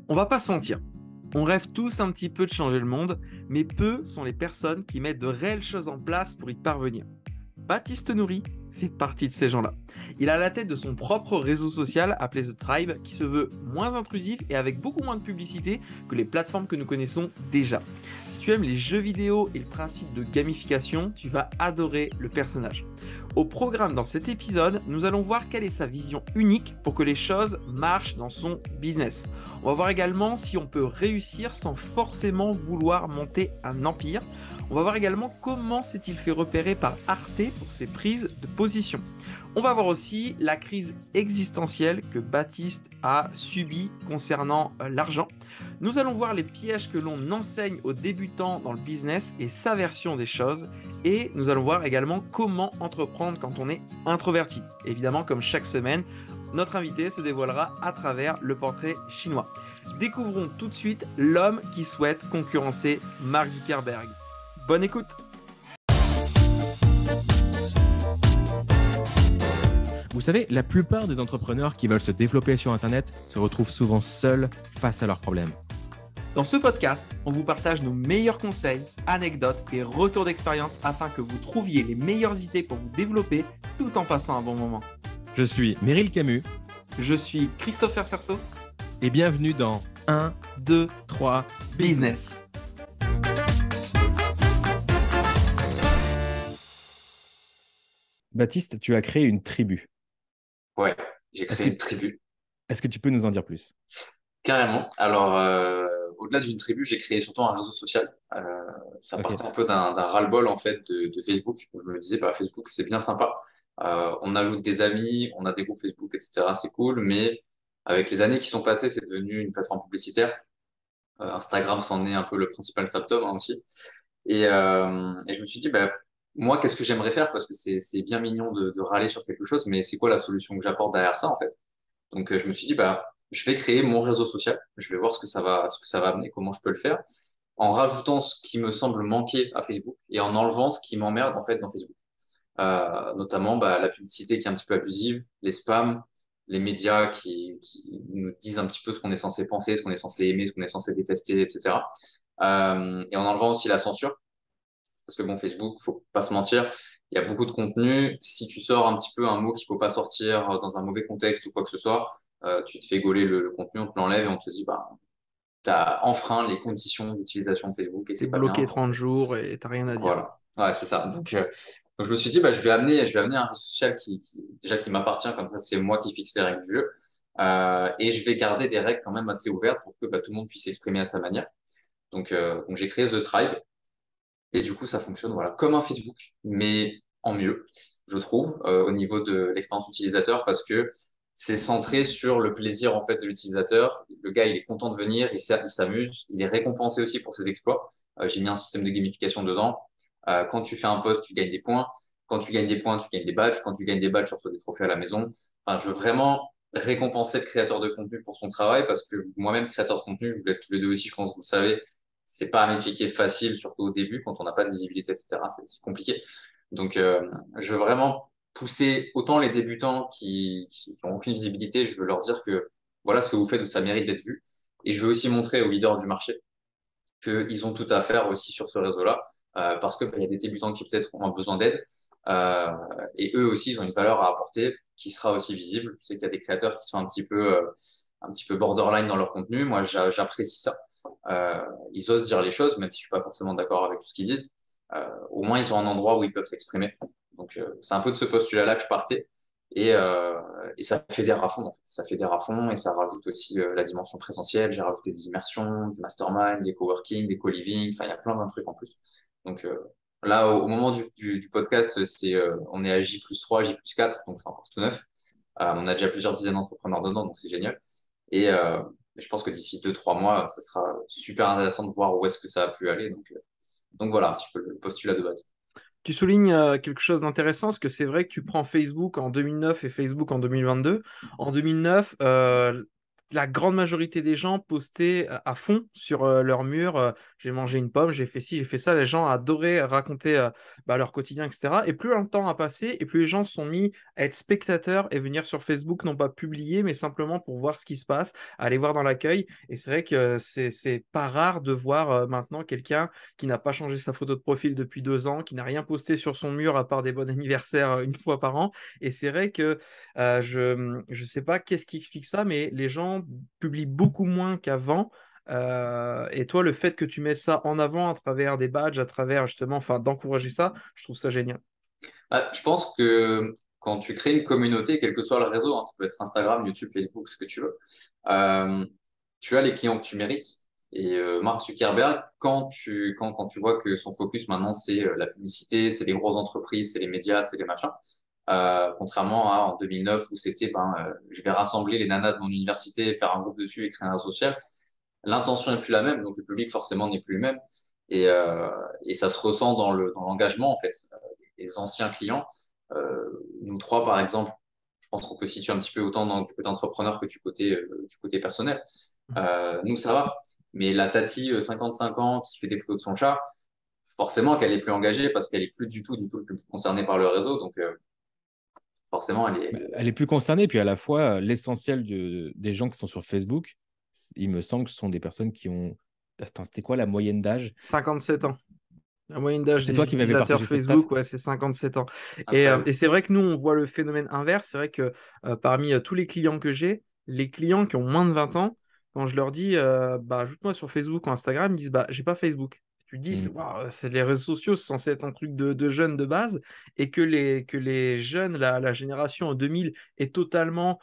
On va pas se mentir, on rêve tous un petit peu de changer le monde, mais peu sont les personnes qui mettent de réelles choses en place pour y parvenir. Baptiste Nourri fait partie de ces gens-là. Il a la tête de son propre réseau social appelé The Tribe, qui se veut moins intrusif et avec beaucoup moins de publicité que les plateformes que nous connaissons déjà. Si tu aimes les jeux vidéo et le principe de gamification, tu vas adorer le personnage. Au programme dans cet épisode, nous allons voir quelle est sa vision unique pour que les choses marchent dans son business. On va voir également si on peut réussir sans forcément vouloir monter un empire. On va voir également comment s'est-il fait repérer par Arte pour ses prises de position. On va voir aussi la crise existentielle que Baptiste a subie concernant l'argent. Nous allons voir les pièges que l'on enseigne aux débutants dans le business et sa version des choses. Et nous allons voir également comment entreprendre quand on est introverti. Évidemment, comme chaque semaine, notre invité se dévoilera à travers le portrait chinois. Découvrons tout de suite l'homme qui souhaite concurrencer Mark Zuckerberg. Bonne écoute! Vous savez, la plupart des entrepreneurs qui veulent se développer sur Internet se retrouvent souvent seuls face à leurs problèmes. Dans ce podcast, on vous partage nos meilleurs conseils, anecdotes et retours d'expérience afin que vous trouviez les meilleures idées pour vous développer tout en passant un bon moment. Je suis Meryl Camus. Je suis Christopher Cerceau. Et bienvenue dans 1, 2, 3 Business. Baptiste, tu as créé une tribu. Ouais, j'ai créé une tribu, Est-ce que tu peux nous en dire plus? carrément. Alors, au-delà d'une tribu, j'ai créé surtout un réseau social. Ça Ok. partait un peu d'un ras-le-bol en fait de Facebook. Je me disais, bah, Facebook, c'est bien sympa. On ajoute des amis, on a des groupes Facebook, etc. C'est cool, mais avec les années qui sont passées, c'est devenu une plateforme publicitaire. Instagram s'en est un peu le principal symptôme hein, aussi. Et je me suis dit, bah, moi, qu'est-ce que j'aimerais faire? Parce que c'est bien mignon de râler sur quelque chose, mais c'est quoi la solution que j'apporte derrière ça en fait? Donc, je me suis dit, bah, je vais créer mon réseau social. Je vais voir ce que ça va amener, comment je peux le faire, en rajoutant ce qui me semble manquer à Facebook et en enlevant ce qui m'emmerde en fait dans Facebook. Notamment, bah, la publicité qui est un petit peu abusive, les spams, les médias qui nous disent un petit peu ce qu'on est censé penser, ce qu'on est censé aimer, ce qu'on est censé détester, etc. Et en enlevant aussi la censure. Parce que bon, Facebook, faut pas se mentir, il y a beaucoup de contenu. Si tu sors un petit peu un mot qu'il faut pas sortir dans un mauvais contexte ou quoi que ce soit, tu te fais gauler le contenu, on te l'enlève et on te dit, bah, t'as enfreint les conditions d'utilisation de Facebook et T'es c'est pas bien. bloqué 30 jours et t'as rien à dire. Voilà. Ouais, c'est ça. Donc je me suis dit, bah, je vais amener un réseau social déjà qui m'appartient, comme ça, c'est moi qui fixe les règles du jeu. Et je vais garder des règles quand même assez ouvertes pour que bah, tout le monde puisse s'exprimer à sa manière. Donc j'ai créé The Tribe. Et du coup, ça fonctionne voilà, comme un Facebook, mais en mieux, je trouve, au niveau de l'expérience utilisateur, parce que c'est centré sur le plaisir en fait de l'utilisateur. Le gars, il est content de venir, il s'amuse, il est récompensé aussi pour ses exploits. J'ai mis un système de gamification dedans. Quand tu fais un post, tu gagnes des points. Quand tu gagnes des points, tu gagnes des badges. Quand tu gagnes des badges, tu reçois des trophées à la maison. Enfin, je veux vraiment récompenser le créateur de contenu pour son travail, parce que moi-même, créateur de contenu, je vous l'êtes tous les deux aussi, je pense que vous le savez, c'est pas un métier qui est facile, surtout au début, quand on n'a pas de visibilité, etc. C'est compliqué. Donc, je veux vraiment pousser autant les débutants qui ont aucune visibilité. Je veux leur dire que voilà ce que vous faites, ça mérite d'être vu. Et je veux aussi montrer aux leaders du marché qu'ils ont tout à faire aussi sur ce réseau-là, parce que bah, il y a des débutants qui peut-être ont besoin d'aide, euh, et eux aussi, ils ont une valeur à apporter qui sera aussi visible. Je sais qu'il y a des créateurs qui sont un petit peu borderline dans leur contenu. Moi, j'apprécie ça. Ils osent dire les choses, même si je suis pas forcément d'accord avec tout ce qu'ils disent. Au moins, ils ont un endroit où ils peuvent s'exprimer. Donc, c'est un peu de ce postulat-là que je partais. Et, euh, et ça fédère à fond, en fait. Ça fédère à fond et ça rajoute aussi la dimension présentielle. J'ai rajouté des immersions, du mastermind, des coworking, des co-living. Enfin, il y a plein de trucs en plus. Donc là, au moment du podcast, on est à J+3, J+4, donc c'est encore tout neuf. On a déjà plusieurs dizaines d'entrepreneurs dedans, donc c'est génial. Et je pense que d'ici 2, 3 mois, ça sera super intéressant de voir où est-ce que ça a pu aller. Donc voilà un petit peu le postulat de base. Tu soulignes quelque chose d'intéressant, parce que c'est vrai que tu prends Facebook en 2009 et Facebook en 2022. En 2009, la grande majorité des gens postaient à fond sur leur mur. J'ai mangé une pomme, j'ai fait ci, j'ai fait ça. Les gens adoraient raconter leur quotidien, etc. Et plus le temps a passé, et plus les gens se sont mis à être spectateurs et venir sur Facebook, non pas publier, mais simplement pour voir ce qui se passe, aller voir dans l'accueil. Et c'est vrai que c'est pas rare de voir maintenant quelqu'un qui n'a pas changé sa photo de profil depuis 2 ans, qui n'a rien posté sur son mur à part des bons anniversaires une fois par an. Et c'est vrai que je sais pas qu'est-ce qui explique ça, mais les gens publient beaucoup moins qu'avant. Et toi, le fait que tu mets ça en avant à travers des badges, à travers justement, enfin, d'encourager ça, je trouve ça génial. Je pense que quand tu crées une communauté, quel que soit le réseau, hein, ça peut être Instagram, YouTube, Facebook, ce que tu veux, euh, tu as les clients que tu mérites. Et Mark Zuckerberg, quand tu vois que son focus maintenant, c'est la publicité, c'est les grosses entreprises, c'est les médias, c'est les machins, contrairement à en 2009 où c'était je vais rassembler les nanas de mon université, faire un groupe dessus et créer un réseau social, l'intention n'est plus la même, donc le public forcément n'est plus le même. Et ça se ressent dans l'engagement, en fait. Les anciens clients, nous trois, par exemple, je pense qu'on peut situer un petit peu autant du côté entrepreneur que du côté personnel. Nous, ça va. Mais la Tati, 55 ans, qui fait des photos de son chat, forcément qu'elle est plus engagée parce qu'elle est plus du tout concernée par le réseau. Donc, forcément, Bah, elle est plus concernée, puis à la fois, l'essentiel des gens qui sont sur Facebook, il me semble que ce sont des personnes qui ont. Attends, c'était quoi la moyenne d'âge? 57 ans. La moyenne d'âge C'est des toi qui m'avais utilisateurs partagé cette stat? Facebook, ouais, c'est 57 ans. incroyable. Et c'est vrai que nous, on voit le phénomène inverse. C'est vrai que parmi tous les clients que j'ai, les clients qui ont moins de 20 ans, quand je leur dis, ajoute-moi sur Facebook ou Instagram, ils disent, j'ai pas Facebook. Tu dis, Mm. waouh, c'est les réseaux sociaux, c'est censé être un truc de jeunes de base, et que les jeunes, la génération en 2000 est totalement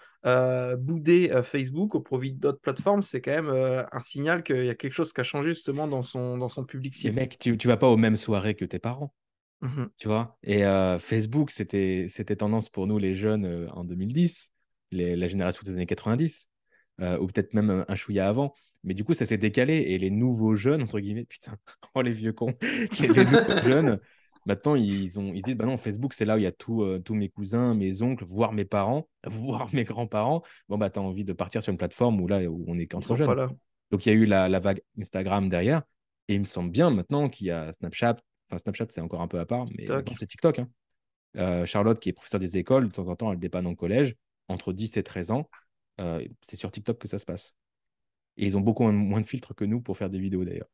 boudé Facebook au profit d'autres plateformes, c'est quand même un signal qu'il y a quelque chose qui a changé justement dans son public Mais cible. mec, tu vas pas aux mêmes soirées que tes parents, Mhm. tu vois? Et Facebook, c'était tendance pour nous, les jeunes, en 2010, la génération des années 90, ou peut-être même un chouïa avant. Mais du coup, ça s'est décalé. Et les nouveaux jeunes, entre guillemets, putain, oh les vieux cons, les nouveaux jeunes, maintenant, ils se disent, bah non, Facebook, c'est là où il y a tous mes cousins, mes oncles, voire mes parents, voire mes grands-parents. Bon, bah, t'as envie de partir sur une plateforme où on est Ils qu'entre sont pas jeunes. là. Donc, il y a eu la vague Instagram derrière. Et il me semble bien maintenant qu'il y a Snapchat. Enfin, Snapchat, c'est encore un peu à part, mais maintenant, TikTok. c'est TikTok, hein. Charlotte, qui est professeure des écoles, de temps en temps, elle dépanne en collège, entre 10 et 13 ans. C'est sur TikTok que ça se passe. Et ils ont beaucoup moins de filtres que nous pour faire des vidéos, d'ailleurs.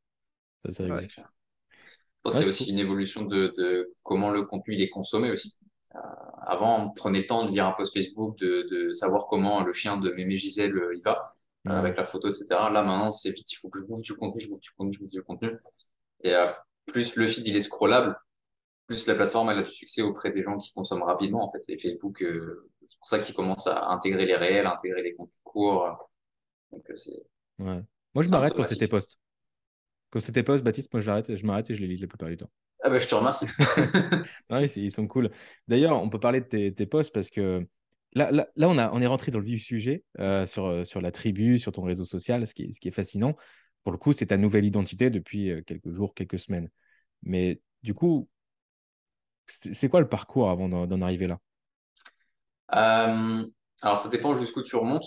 Ça, c'est C'est rigolo. clair. Je pense Ouais, qu'il y a c'est aussi cool. une évolution de comment le contenu il est consommé aussi. Avant, on prenait le temps de lire un post Facebook, de savoir comment le chien de Mémé Gisèle il va, Ouais. avec la photo, etc. Là, maintenant, c'est vite, il faut que je bouffe du contenu, je bouffe du contenu, je bouffe du contenu. Et plus le feed il est scrollable, plus la plateforme elle a du succès auprès des gens qui consomment rapidement, en fait. Et Facebook, c'est pour ça qu'ils commencent à intégrer les réels, à intégrer les contenus courts. Donc, Ouais. Moi, je c'est m'arrête quand c'était symptomatique. post. Quand c'était post, Baptiste, moi, je m'arrête et je les lis la plupart du temps. Ah bah, je te remercie. Ouais, ils sont cool. D'ailleurs, on peut parler de tes posts parce que là on est rentré dans le vif du sujet sur la tribu, sur ton réseau social, ce qui est fascinant. Pour le coup, c'est ta nouvelle identité depuis quelques jours, quelques semaines. Mais du coup, c'est quoi le parcours avant d'en arriver là? Euh, alors, ça dépend jusqu'où tu remontes.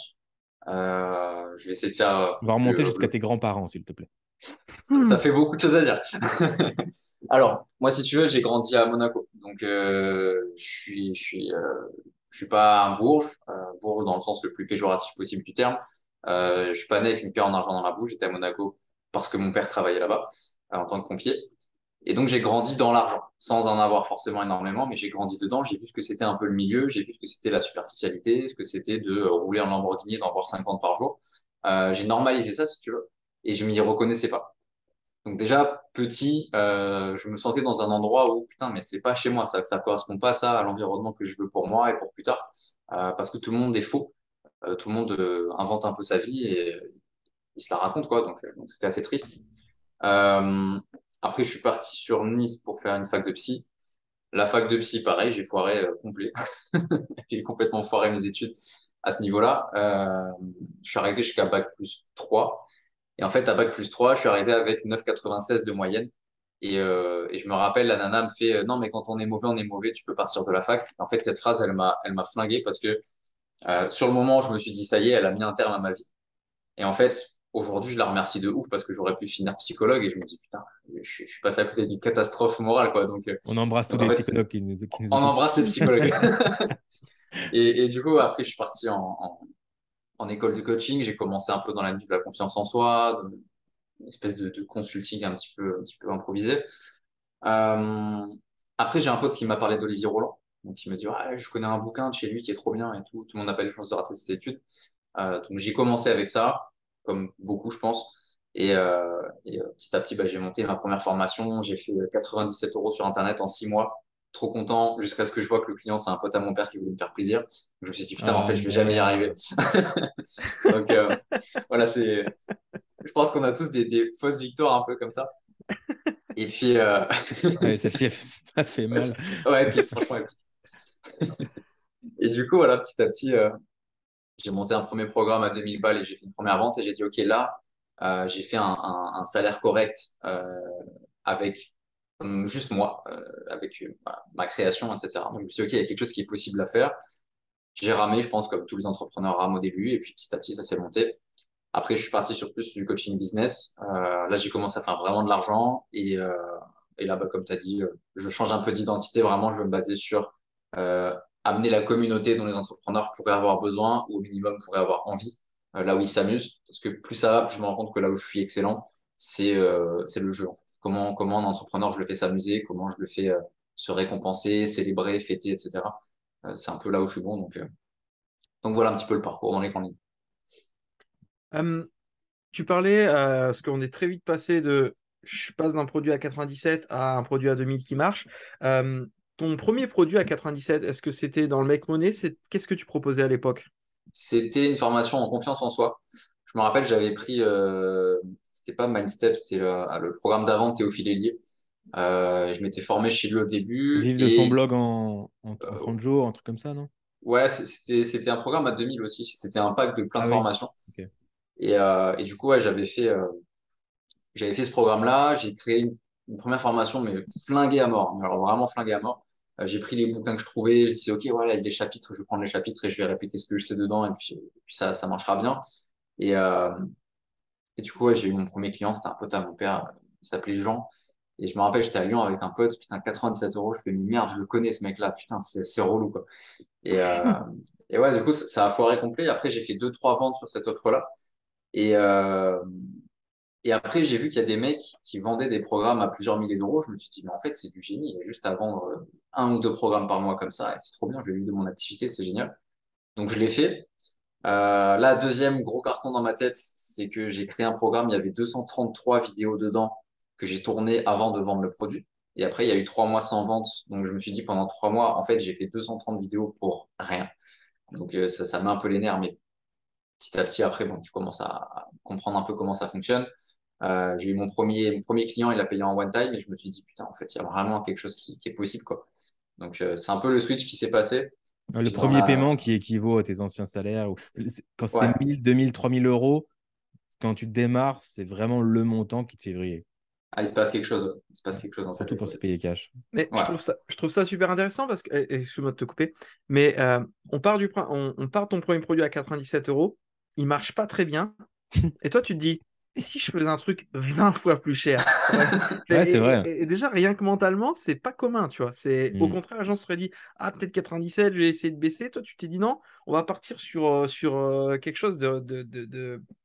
Je vais essayer de faire On va plus. remonter jusqu'à tes grands-parents, s'il te plaît. Ça fait beaucoup de choses à dire. Alors, moi, si tu veux, j'ai grandi à Monaco. Donc, je suis pas un bourge, bourge dans le sens le plus péjoratif possible du terme. Je suis pas né avec une pierre en argent dans la bouche. J'étais à Monaco parce que mon père travaillait là-bas en tant que pompier. Et donc, j'ai grandi dans l'argent, sans en avoir forcément énormément, mais j'ai grandi dedans. J'ai vu ce que c'était un peu le milieu, j'ai vu ce que c'était la superficialité, ce que c'était de rouler en Lamborghini et d'en voir 50 par jour. J'ai normalisé ça, si tu veux, et je m'y reconnaissais pas. Donc déjà, petit, je me sentais dans un endroit où, putain, mais c'est pas chez moi, ça correspond pas à ça, à l'environnement que je veux pour moi et pour plus tard. Parce que tout le monde est faux, tout le monde invente un peu sa vie et il se la raconte, quoi. Donc c'était assez triste. Euh, Après, je suis parti sur Nice pour faire une fac de psy. La fac de psy, pareil, j'ai foiré complet. J'ai complètement foiré mes études à ce niveau-là. Je suis arrivé jusqu'à bac+3. Et en fait, à bac+3, je suis arrivé avec 9,96 de moyenne. Et je me rappelle, la nana me fait non, mais quand on est mauvais, tu peux partir de la fac. En fait, cette phrase, elle m'a flingué parce que sur le moment, je me suis dit ça y est, elle a mis un terme à ma vie. Et en fait, aujourd'hui, je la remercie de ouf parce que j'aurais pu finir psychologue et je me dis, putain, je suis passé à côté d'une catastrophe morale, quoi. On embrasse tous Donc en les fait, psychologues qui nous on écoutent. embrasse les psychologues. Et du coup, après, je suis parti en école de coaching. J'ai commencé un peu dans la de la confiance en soi, dans une espèce de consulting un petit peu improvisé. Euh, Après, j'ai un pote qui m'a parlé d'Olivier Roland. Donc, il m'a dit, ouais, je connais un bouquin de chez lui qui est trop bien et tout. Tout le monde n'a pas les chances de rater ses études. Donc, j'ai commencé avec ça, comme beaucoup, je pense. Petit à petit, bah, j'ai monté ma première formation. J'ai fait 97 euros sur Internet en 6 mois. Trop content, jusqu'à ce que je vois que le client, c'est un pote à mon père qui voulait me faire plaisir. Donc, je me suis dit, putain, en Ah fait, je vais jamais y arriver. merde. Donc, voilà, je pense qu'on a tous des fausses victoires un peu comme ça. Et puis, Ouais, celle-ci a fait ouais, mal. ouais, et puis franchement, et du coup, voilà, petit à petit, j'ai monté un premier programme à 2000 balles et j'ai fait une première vente et j'ai dit, OK, là, j'ai fait un salaire correct avec juste moi, avec voilà, ma création, etc. Donc, je me suis dit, OK, il y a quelque chose qui est possible à faire. J'ai ramé, je pense, comme tous les entrepreneurs rament au début et puis petit à petit, ça s'est monté. Après, je suis parti sur plus du coaching business. Là, j'ai commencé à faire vraiment de l'argent et là, bah, comme tu as dit, je change un peu d'identité. Vraiment, je veux me baser sur euh, amener la communauté dont les entrepreneurs pourraient avoir besoin ou au minimum pourraient avoir envie, là où ils s'amusent. Parce que plus ça va, plus je me rends compte que là où je suis excellent, c'est le jeu, en fait. Comment un entrepreneur, je le fais s'amuser, comment je le fais se récompenser, célébrer, fêter, etc. C'est un peu là où je suis bon. Donc voilà un petit peu le parcours dans les grandes lignes. Euh, Tu parlais, parce qu'on est très vite passé de je passe d'un produit à 97 à un produit à 2000 qui marche. Euh, Ton premier produit à 97, est-ce que c'était dans le Make Money? Qu'est-ce que tu proposais à l'époque? C'était une formation en confiance en soi. Je me rappelle, j'avais pris, c'était pas Mindstep, c'était le programme d'avant de Théophile Hélier. Je m'étais formé chez lui au début Vivre de son et blog en euh, 30 jours, un truc comme ça, non? ouais, c'était un programme à 2000 aussi. C'était un pack de plein de Ah oui. formations. Ok. Et du coup, ouais, j'avais fait ce programme-là. J'ai créé une première formation, mais flinguée à mort. Mais alors vraiment flinguée à mort. J'ai pris les bouquins que je trouvais. Je disais, OK, voilà, il y a des chapitres, je vais prendre les chapitres et je vais répéter ce que je sais dedans et puis ça marchera bien. Et, euh, Et du coup, ouais, j'ai eu mon premier client, c'était un pote à mon père, il s'appelait Jean. Et je me rappelle, j'étais à Lyon avec un pote, putain, 97 euros. Je fais, mais merde, je le connais ce mec-là, putain, c'est relou, quoi. Et, euh, et ouais, du coup, ça a foiré complet. Après, j'ai fait deux, trois ventes sur cette offre-là. Et, euh, et après, j'ai vu qu'il y a des mecs qui vendaient des programmes à plusieurs milliers d'euros. Je me suis dit, mais en fait, c'est du génie. Il y a juste à vendre un ou deux programmes par mois comme ça. Et c'est trop bien, je vais vivre de mon activité, c'est génial. Donc, je l'ai fait. Là, deuxième gros carton dans ma tête, c'est que j'ai créé un programme, il y avait 233 vidéos dedans que j'ai tourné avant de vendre le produit. Et après, il y a eu 3 mois sans vente. Donc, je me suis dit, pendant 3 mois, en fait, j'ai fait 230 vidéos pour rien. Donc, ça met un peu les nerfs, mais petit à petit, après, bon, tu commences à comprendre un peu comment ça fonctionne. J'ai eu mon premier client, il a payé en one time et je me suis dit, putain, en fait, il y a vraiment quelque chose qui est possible, quoi. Donc, c'est un peu le switch qui s'est passé. Le Puis dans premier paiement la, qui équivaut à tes anciens salaires, quand c'est ouais, 1000, 2000, 3000 euros, quand tu démarres, c'est vraiment le montant qui te fait vriller. il se passe quelque chose. Ouais. Il se passe quelque chose, en fait. Surtout pour se payer cash. Mais Ouais. je trouve ça super intéressant parce que, excuse-moi de te couper, mais on part de ton premier produit à 97 euros, il marche pas très bien, et toi tu te dis, et si je faisais un truc 20 fois plus cher? Ouais, c'est vrai. Et déjà, rien que mentalement, c'est pas commun, tu vois. Au Hmm. contraire, les gens se seraient dit, ah, peut-être 97, je vais essayer de baisser. Toi, tu t'es dit non, on va partir sur quelque chose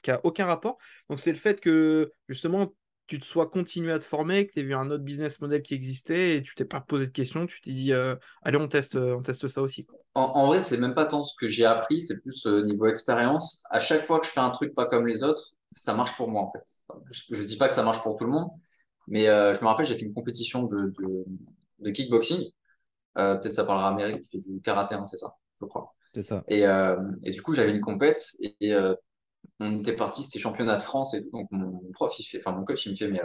qui a aucun rapport. Donc, c'est le fait que, justement, tu te sois continué à te former, que tu aies vu un autre business model qui existait et tu t'es pas posé de questions. Tu t'es dit, allez, on teste ça aussi, quoi. En vrai, c'est même pas tant ce que j'ai appris, c'est plus niveau expérience. À chaque fois que je fais un truc pas comme les autres, ça marche pour moi en fait. Je dis pas que ça marche pour tout le monde, mais je me rappelle, j'ai fait une compétition de kickboxing. Peut-être ça parlera à Mary qui fait du karaté, hein, c'est ça, je crois. C'est ça. Et du coup, j'avais une compète et on était parti, c'était championnat de France et tout. Donc mon prof, enfin mon coach, il me fait, mais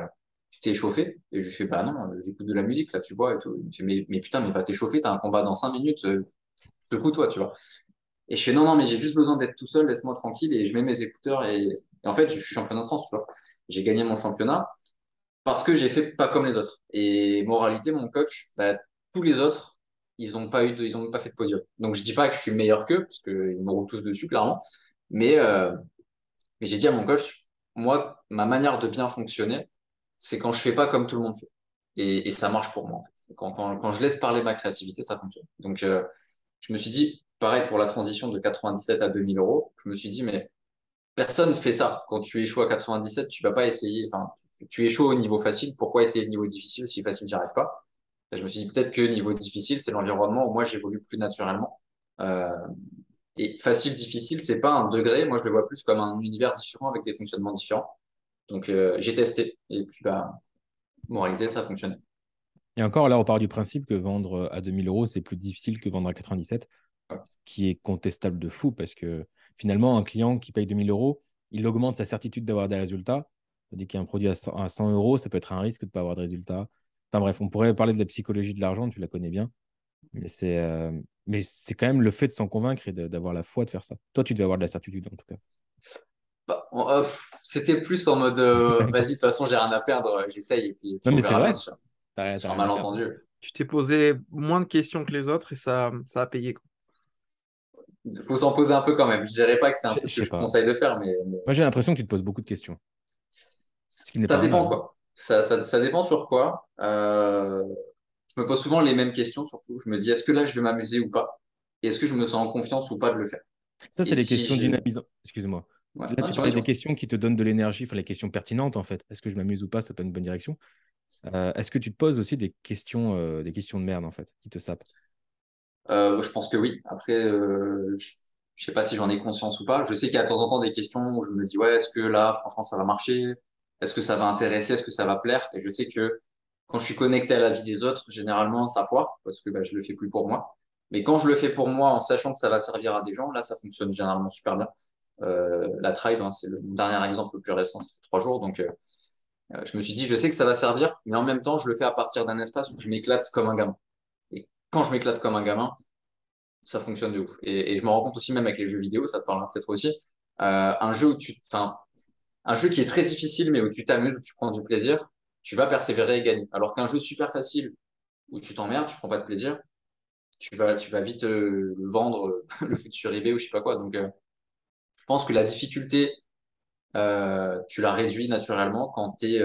tu t'es échauffé? Et je lui fais, bah non, j'écoute de la musique là, tu vois et tout. Il me fait, mais putain, mais va t'échauffer, t'as un combat dans 5 minutes. Secoue-toi, tu vois. Et je fais non, non, mais j'ai juste besoin d'être tout seul, laisse-moi tranquille. Et je mets mes écouteurs et en fait, je suis championnat de France, tu vois. J'ai gagné mon championnat parce que j'ai fait pas comme les autres. Et moralité, mon coach, bah, tous les autres, ils ont pas fait de podium. Donc je dis pas que je suis meilleur qu'eux parce qu'ils me roulent tous dessus, clairement. Mais Mais j'ai dit à mon coach, moi, ma manière de bien fonctionner, c'est quand je fais pas comme tout le monde fait. Et ça marche pour moi, en fait. Quand je laisse parler ma créativité, ça fonctionne. Donc, je me suis dit, pareil pour la transition de 97 à 2000 euros, je me suis dit, mais personne fait ça. Quand tu échoues à 97, tu vas pas essayer, enfin, tu échoues au niveau facile, pourquoi essayer le niveau difficile si facile, j'y arrive pas? Et je me suis dit, peut-être que niveau difficile, c'est l'environnement où moi, j'évolue plus naturellement. Euh, et facile, difficile, c'est pas un degré. Moi, je le vois plus comme un univers différent avec des fonctionnements différents. Donc, j'ai testé. Et puis, bah, moralité, ça a fonctionné. Et encore, là, on part du principe que vendre à 2000 euros, c'est plus difficile que vendre à 97, Ouais. ce qui est contestable de fou parce que finalement, un client qui paye 2000 euros, il augmente sa certitude d'avoir des résultats. Tandis qu'il y a un produit à 100 euros, ça peut être un risque de ne pas avoir de résultats. Enfin bref, on pourrait parler de la psychologie de l'argent, tu la connais bien. Mais c'est quand même le fait de s'en convaincre et d'avoir la foi de faire ça. Toi, tu devais avoir de la certitude en tout cas. Bah, c'était plus en mode, vas-y, de toute façon, j'ai rien à perdre, j'essaye, et puis Non, on mais c'est verra bien vrai, sur, t'as sur un rien à perdre. malentendu. Tu t'es posé moins de questions que les autres et ça a payé, quoi. Faut s'en poser un peu quand même. Je dirais pas que c'est un Je truc que sais je pas. conseille de faire, mais Moi, j'ai l'impression que tu te poses beaucoup de questions, ce qui n'est ça pas un mal, dépend hein. quoi. Ça dépend sur quoi. Je me pose souvent les mêmes questions, surtout. Je me dis, est-ce que là, je vais m'amuser ou pas? Et est-ce que je me sens en confiance ou pas de le faire? Ça, Et c'est les si questions je... dynamisantes. Excuse-moi. Ouais, Là, non, tu dis-moi, parlais des dis-moi. questions qui te donnent de l'énergie, enfin les questions pertinentes en fait. Est-ce que je m'amuse ou pas? Ça te donne une bonne direction. Est-ce que tu te poses aussi des questions de merde en fait, qui te sapent? Je pense que oui. Après, je sais pas si j'en ai conscience ou pas. Je sais qu'il y a de temps en temps des questions où je me dis, ouais, est-ce que là, franchement, ça va marcher? Est-ce que ça va intéresser? Est-ce que ça va plaire? Et je sais que quand je suis connecté à la vie des autres, généralement, ça foire parce que bah, je le fais plus pour moi. Mais quand je le fais pour moi, en sachant que ça va servir à des gens, là, ça fonctionne généralement super bien. La Tribe, hein, c'est le dernier exemple le plus récent, ça fait 3 jours. Donc, je me suis dit, je sais que ça va servir, mais en même temps, je le fais à partir d'un espace où je m'éclate comme un gamin. Et quand je m'éclate comme un gamin, ça fonctionne de ouf. Et je me rends compte aussi, même avec les jeux vidéo, ça te parlera peut-être aussi. Un jeu enfin, un jeu qui est très difficile, mais où tu t'amuses, où tu prends du plaisir, tu vas persévérer et gagner. Alors qu'un jeu super facile, où tu t'emmerdes, tu prends pas de plaisir, tu vas vite le vendre, le foutre sur eBay ou je sais pas quoi. Donc, je pense que la difficulté, tu la réduis naturellement quand t'es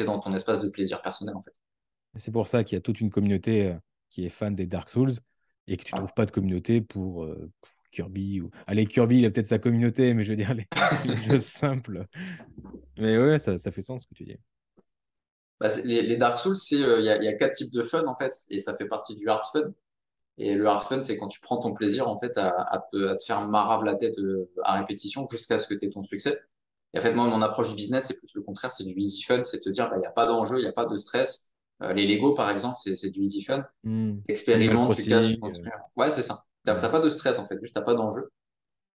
dans ton espace de plaisir personnel, en fait. C'est pour ça qu'il y a toute une communauté qui est fan des Dark Souls et que tu Ouais. trouves pas de communauté pour Kirby ou. Allez, Kirby, il a peut-être sa communauté, mais je veux dire les jeux simples. Mais ouais, ça fait sens ce que tu dis. Bah, les Dark Souls, il y a 4 types de fun, en fait, et ça fait partie du hard fun. Et le hard fun, c'est quand tu prends ton plaisir en fait à te faire marave la tête à répétition jusqu'à ce que tu aies ton succès. Et en fait, moi, mon approche du business, c'est plus le contraire, c'est du easy fun, c'est te dire, bah, il n'y a pas d'enjeu, il n'y a pas de stress. Les Lego, par exemple, c'est du easy fun. Animal Expérimente, tu casses, tu Crossing. continues. Ouais, c'est ça. T'as Ouais. pas de stress en fait, juste t'as pas d'enjeu.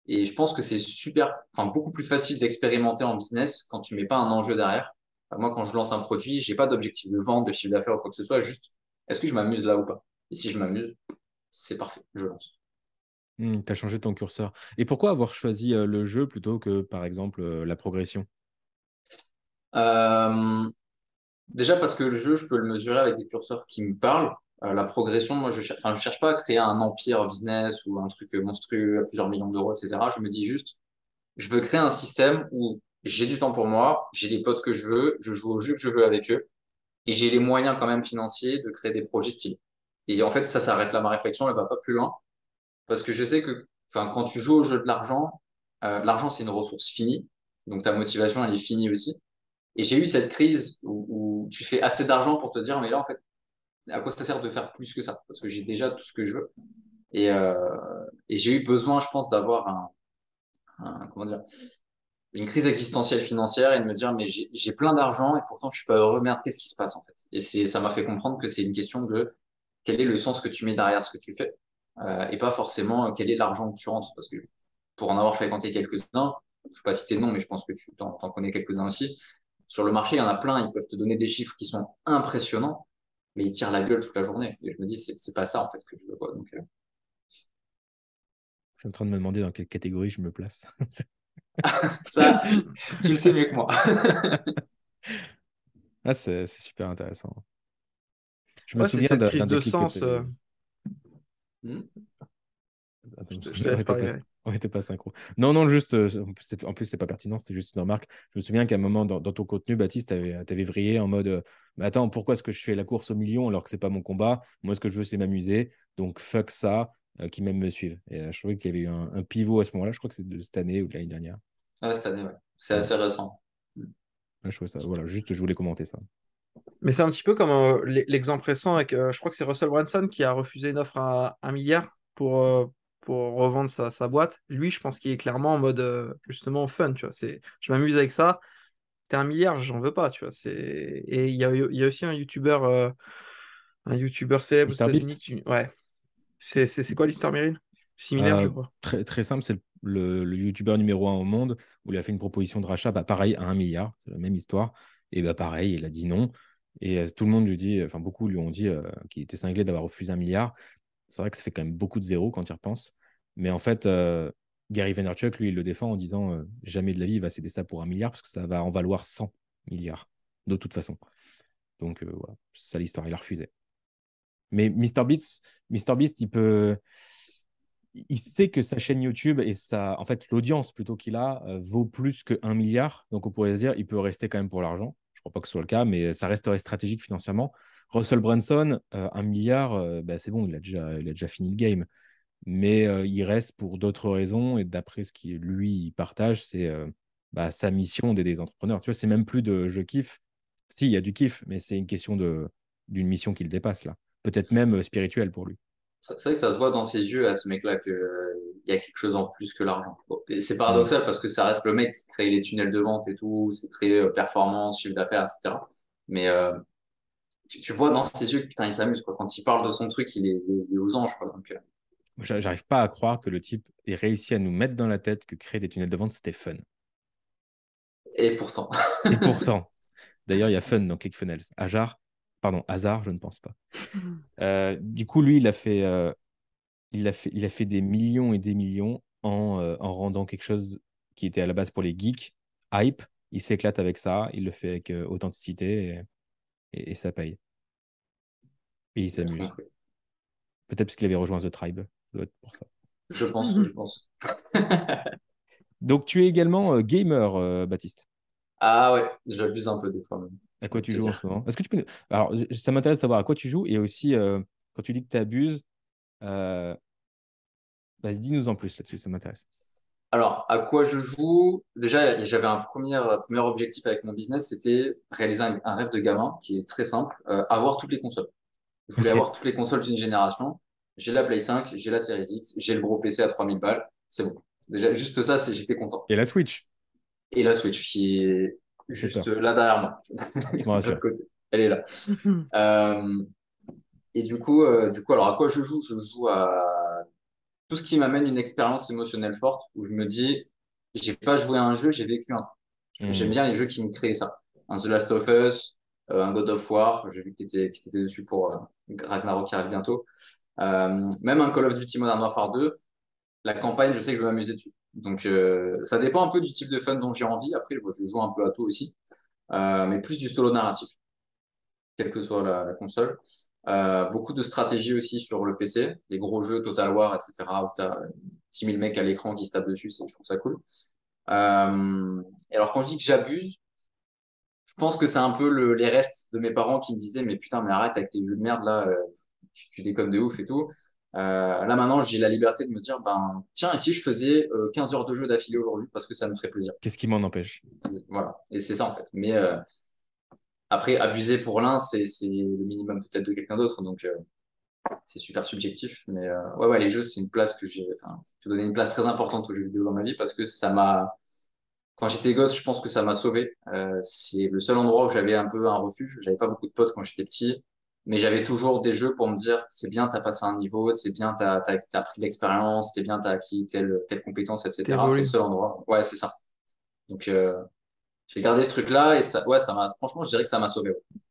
Et je pense que c'est super, enfin, beaucoup plus facile d'expérimenter en business quand tu mets pas un enjeu derrière. Moi, quand je lance un produit, j'ai pas d'objectif de vente, de chiffre d'affaires ou quoi que ce soit, juste, est-ce que je m'amuse là ou pas? Et si je m'amuse, c'est parfait, je lance. Tu as changé ton curseur. Et pourquoi avoir choisi le jeu plutôt que, par exemple, la progression? Euh, Déjà parce que le jeu, je peux le mesurer avec des curseurs qui me parlent. La progression, moi, enfin, je cherche pas à créer un empire business ou un truc monstrueux à plusieurs millions d'euros, etc. Je me dis juste, je veux créer un système où j'ai du temps pour moi, j'ai les potes que je veux, je joue au jeu que je veux avec eux, et j'ai les moyens quand même financiers de créer des projets stylés. Et en fait, ça s'arrête là. Ma réflexion, elle va pas plus loin, parce que je sais que, enfin, quand tu joues au jeu de l'argent, l'argent, c'est une ressource finie, donc ta motivation, elle est finie aussi. Et j'ai eu cette crise où tu fais assez d'argent pour te dire, mais là, en fait, à quoi ça sert de faire plus que ça? Parce que j'ai déjà tout ce que je veux. Et j'ai eu besoin, je pense, d'avoir comment dire, une crise existentielle financière et de me dire, mais j'ai plein d'argent et pourtant je suis pas heureux. Merde, qu'est-ce qui se passe en fait? Et ça m'a fait comprendre que c'est une question de quel est le sens que tu mets derrière ce que tu fais et pas forcément quel est l'argent que tu rentres. Parce que pour en avoir fréquenté quelques-uns, je ne vais pas citer de nom, mais je pense que tu t'en connais quelques-uns aussi. Sur le marché, il y en a plein, ils peuvent te donner des chiffres qui sont impressionnants, mais ils tirent la gueule toute la journée. Et je me dis, c'est pas ça en fait que je veux, quoi. Donc, Je suis en train de me demander dans quelle catégorie je me place. ça, tu le sais mieux que moi. Ah, c'est super intéressant. Je me Ouais, c'est souviens cette d'un crise de déclic que sens. tu as eu. Hmm. Attends, Je te laisse répète-moi parler. ça. Ouais. On n'était pas synchro. Non, non, juste, en plus, c'est pas pertinent, c'était juste une remarque. Je me souviens qu'à un moment, dans ton contenu, Baptiste, t'avais vrillé en mode mais attends, pourquoi est-ce que je fais la course au million alors que c'est pas mon combat? Moi, ce que je veux, c'est m'amuser. Donc, fuck ça, qui même me suivent. Et je trouvais qu'il y avait eu un pivot à ce moment-là. Je crois que c'est de cette année ou de l'année dernière. Ouais, cette année, ouais. C'est Ouais. assez récent. Ouais, je trouvais ça. Voilà, juste, je voulais commenter ça. Mais c'est un petit peu comme l'exemple récent avec, je crois que c'est Russell Brunson qui a refusé une offre à 1 milliard pour revendre sa boîte. Lui, je pense qu'il est clairement en mode justement fun, tu vois. Je m'amuse avec ça. T'es 1 milliard, j'en veux pas, tu vois. Et il y a aussi un YouTuber célèbre aux Mister États-Unis Beast. Ouais. C'est quoi l'histoire, Meryl? Similaire, je Euh, crois. très simple, c'est le youtubeur numéro 1 au monde où il a fait une proposition de rachat, bah, pareil, à 1 milliard, c'est la même histoire. Et bah, pareil, il a dit non. Et tout le monde lui dit, enfin beaucoup lui ont dit qu'il était cinglé d'avoir refusé 1 milliard. C'est vrai que ça fait quand même beaucoup de zéros quand il repense. Mais en fait, Gary Vaynerchuk, lui, il le défend en disant jamais de la vie, il va céder ça pour 1 milliard parce que ça va en valoir 100 milliards de toute façon. Donc voilà, c'est ça l'histoire, il a refusé. Mais MrBeast, il sait que sa chaîne YouTube et en fait, l'audience plutôt qu'il a vaut plus que 1 milliard. Donc, on pourrait se dire, il peut rester quand même pour l'argent. Je ne crois pas que ce soit le cas, mais ça resterait stratégique financièrement. Russell Brunson, 1 milliard, bah, c'est bon, il a déjà fini le game. Mais il reste pour d'autres raisons. Et d'après ce qu'il lui il partage, c'est bah, sa mission d'aider les entrepreneurs. Tu vois, c'est même plus de je kiffe. Si, il y a du kiff, mais c'est une question d'une mission qu'il dépasse là. Peut-être même spirituelle pour lui. C'est vrai que ça se voit dans ses yeux à ce mec-là qu'il y a quelque chose en plus que l'argent. Bon, et c'est Mm. paradoxal parce que ça reste le mec qui crée les tunnels de vente et tout, c'est très performance, chiffre d'affaires, etc. Mais tu vois dans ses yeux que putain, il s'amuse quoi. Quand il parle de son truc, il est aux anges quoi. Donc, J'arrive pas à croire que le type ait réussi à nous mettre dans la tête que créer des tunnels de vente, c'était fun. et pourtant. Et pourtant, d'ailleurs, il y a fun dans ClickFunnels. Hasard, je ne pense pas. Du coup, lui, il a fait des millions et des millions en rendant quelque chose qui était à la base pour les geeks, hype. Il s'éclate avec ça, il le fait avec authenticité et ça paye. Et il Il a tout s'amuse. compris. Peut-être parce qu'il avait rejoint The Tribe. Ça doit être pour ça. Je pense, je pense. Donc, tu es également gamer, Baptiste. Ah ouais, j'abuse un peu des fois même. À Je quoi vais tu te joues en dire. ce moment? Est-ce que tu peux... Alors, ça m'intéresse de savoir à quoi tu joues et aussi, quand tu dis que tu abuses, vas-y, dis-nous en plus là-dessus, ça m'intéresse. Alors, à quoi je joue? Déjà, j'avais un premier objectif avec mon business, c'était réaliser un rêve de gamin qui est très simple, avoir toutes les consoles. Je voulais Ok. avoir toutes les consoles d'une génération. J'ai la Play 5, j'ai la Series X, j'ai le gros PC à 3000 balles. C'est bon. Déjà, juste ça, j'étais content. Et la Switch, Et la Switch qui est ça fait juste peur. là derrière moi, Tu me de l'autre rassures. côté. Elle est là. Euh, et du coup, alors à quoi je joue? Je joue à tout ce qui m'amène une expérience émotionnelle forte où je me dis, j'ai pas joué à un jeu, j'ai vécu un truc. J'aime Hmm. bien les jeux qui me créent ça. Un The Last of Us, un God of War, j'ai vu que t'étais dessus pour Ragnarok qui arrive bientôt. Même un Call of Duty Modern Warfare 2, la campagne, je sais que je vais m'amuser dessus. Donc ça dépend un peu du type de fun dont j'ai envie. Après, moi, je joue un peu à tout aussi, mais plus du solo narratif, quelle que soit la console. Beaucoup de stratégie aussi sur le PC, les gros jeux Total War, etc., où tu as 10 000 mecs à l'écran qui se tapent dessus, je trouve ça cool. Et alors quand je dis que j'abuse, je pense que c'est un peu les restes de mes parents qui me disaient mais putain mais arrête avec tes jeux de merde là, tu déconnes de ouf et tout. Là maintenant j'ai la liberté de me dire ben tiens et si je faisais 15 heures de jeu d'affilée aujourd'hui parce que ça me ferait plaisir. Qu'est-ce qui m'en empêche? Voilà et c'est ça en fait. Mais après abuser pour l'un c'est le minimum peut-être de quelqu'un d'autre donc c'est super subjectif. Mais ouais les jeux c'est une place que j'ai, enfin je peux donner une place très importante aux jeux vidéo dans ma vie parce que ça m'a quand j'étais gosse, je pense que ça m'a sauvé. C'est le seul endroit où j'avais un peu un refuge. J'avais pas beaucoup de potes quand j'étais petit, mais j'avais toujours des jeux pour me dire, c'est bien, t'as passé un niveau, c'est bien, t'as pris de l'expérience, c'est bien, t'as acquis telle compétence, etc. C'est le T'évolues. seul endroit. Ouais, c'est ça. Donc, j'ai gardé ce truc-là et ça, ouais, franchement, je dirais que ça m'a sauvé. Ouais.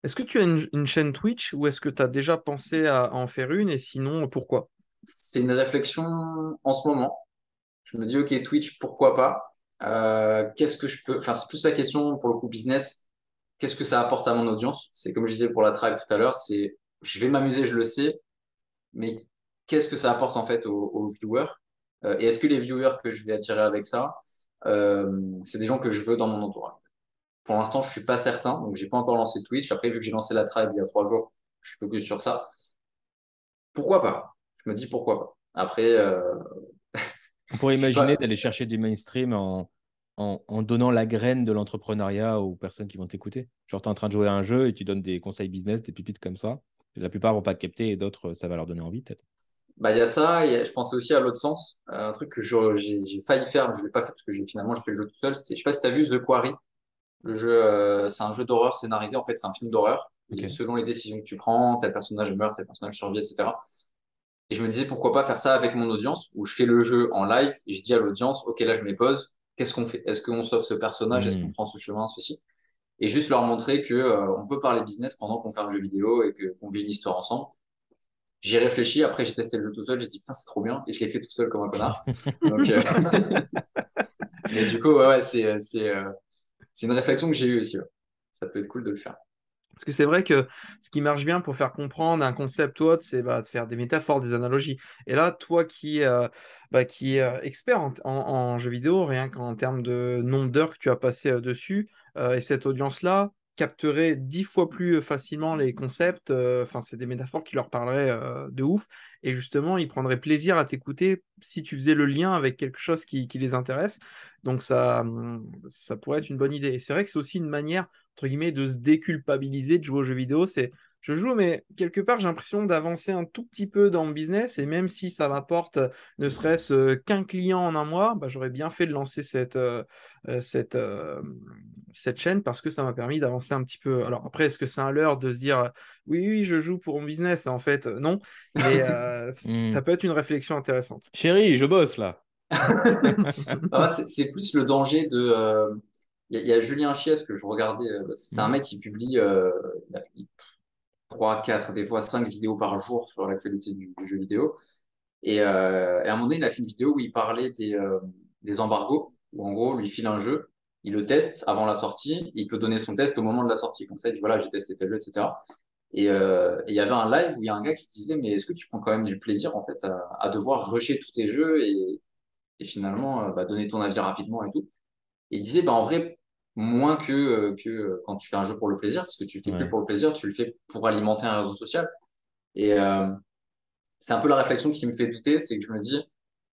Est-ce que tu as une chaîne Twitch ou est-ce que tu as déjà pensé à en faire une et sinon, pourquoi? C'est une réflexion en ce moment. Je me dis, OK, Twitch, pourquoi pas? Qu'est-ce que je peux, enfin, c'est plus la question pour le coup business. Qu'est-ce que ça apporte à mon audience? C'est comme je disais pour la tribe tout à l'heure, je vais m'amuser, je le sais, mais qu'est-ce que ça apporte en fait aux viewers? Et est-ce que les viewers que je vais attirer avec ça, c'est des gens que je veux dans mon entourage? Pour l'instant, je suis pas certain, donc j'ai pas encore lancé Twitch. Après, vu que j'ai lancé la tribe il y a 3 jours, je suis focus sur ça. Pourquoi pas? Je me dis pourquoi pas. Après, On pourrait je suis imaginer pas. d'aller chercher du mainstream en donnant la graine de l'entrepreneuriat aux personnes qui vont t'écouter. Genre, tu es en train de jouer à un jeu et tu donnes des conseils business, des pépites comme ça. La plupart vont pas te capter et d'autres, ça va leur donner envie, peut-être. Bah, il y a ça, je pensais aussi à l'autre sens. Un truc que j'ai failli faire, mais je l'ai pas fait parce que finalement j'ai fait le jeu tout seul. Je sais pas si tu as vu The Quarry. Le jeu, c'est un jeu d'horreur scénarisé. En fait, c'est un film d'horreur. Et Ok. selon les décisions que tu prends, tel personnage meurt, tel personnage survit, etc. Et je me disais pourquoi pas faire ça avec mon audience, où je fais le jeu en live et je dis à l'audience, OK, là je me les pose. Qu'est-ce qu'on fait? Est-ce qu'on sauve ce personnage? Est-ce qu'on Hmm. prend ce chemin, ceci? Et juste leur montrer que on peut parler business pendant qu'on fait un jeu vidéo et qu'on vit une histoire ensemble. J'y ai réfléchi, après j'ai testé le jeu tout seul, j'ai dit putain c'est trop bien et je l'ai fait tout seul comme un connard. Donc, mais du coup ouais, c'est une réflexion que j'ai eue aussi. Ouais. Ça peut être cool de le faire. Parce que c'est vrai que ce qui marche bien pour faire comprendre un concept ou autre, c'est de faire des métaphores, des analogies. Et là, toi qui es expert en jeux vidéo, rien qu'en termes de nombre d'heures que tu as passé dessus, et cette audience-là capterait 10 fois plus facilement les concepts. Enfin, c'est des métaphores qui leur parleraient de ouf. Et justement, ils prendraient plaisir à t'écouter si tu faisais le lien avec quelque chose qui les intéresse. Donc ça pourrait être une bonne idée. Et c'est vrai que c'est aussi une manière entre guillemets, de se déculpabiliser de jouer aux jeux vidéo. C'est, je joue, mais quelque part, j'ai l'impression d'avancer un tout petit peu dans le business. Et même si ça m'apporte ne serait-ce qu'un client en un mois, bah, j'aurais bien fait de lancer euh, cette, euh, cette chaîne parce que ça m'a permis d'avancer un petit peu. Alors après, est-ce que c'est un leurre de se dire, oui, oui, je joue pour mon business? En fait, non. Mais Hmm. ça peut être une réflexion intéressante. Chérie, je bosse là. Ah, c'est plus le danger de. Il y a Julien Chies que je regardais. C'est un Hmm. mec qui publie 3, 4, des fois 5 vidéos par jour sur l'actualité du jeu vidéo. Et à un moment donné, il a fait une vidéo où il parlait des embargos, où en gros, lui file un jeu, il le teste avant la sortie, il peut donner son test au moment de la sortie. Comme ça, il dit voilà, j'ai testé tel jeu, etc. Et il y avait un live où il y a un gars qui disait mais est-ce que tu prends quand même du plaisir en fait à devoir rusher tous tes jeux et finalement donner ton avis rapidement et tout. Et il disait bah en vrai moins que quand tu fais un jeu pour le plaisir, parce que tu le fais plus Ouais. pour le plaisir, tu le fais pour alimenter un réseau social. Et c'est un peu la réflexion qui me fait douter, c'est que je me dis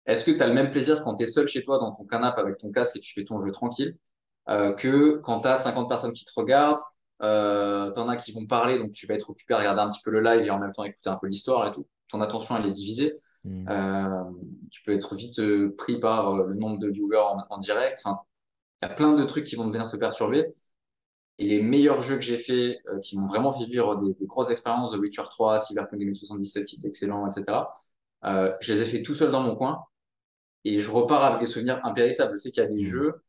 est-ce que tu as le même plaisir quand tu es seul chez toi dans ton canapé avec ton casque et tu fais ton jeu tranquille que quand tu as 50 personnes qui te regardent, t'en as qui vont parler, donc tu vas être occupé à regarder un petit peu le live et en même temps écouter un peu l'histoire et tout. Ton attention, elle est divisée. Hmm. Euh, Tu peux être vite pris par le nombre de viewers en direct. Enfin, il y a plein de trucs qui vont venir te perturber. Et les meilleurs jeux que j'ai faits, qui m'ont vraiment fait vivre des grosses expériences, The Witcher 3, Cyberpunk 2077 qui était excellent, etc. Je les ai fait tout seul dans mon coin et je repars avec des souvenirs impérissables. Je sais qu'il y a des Hmm. jeux,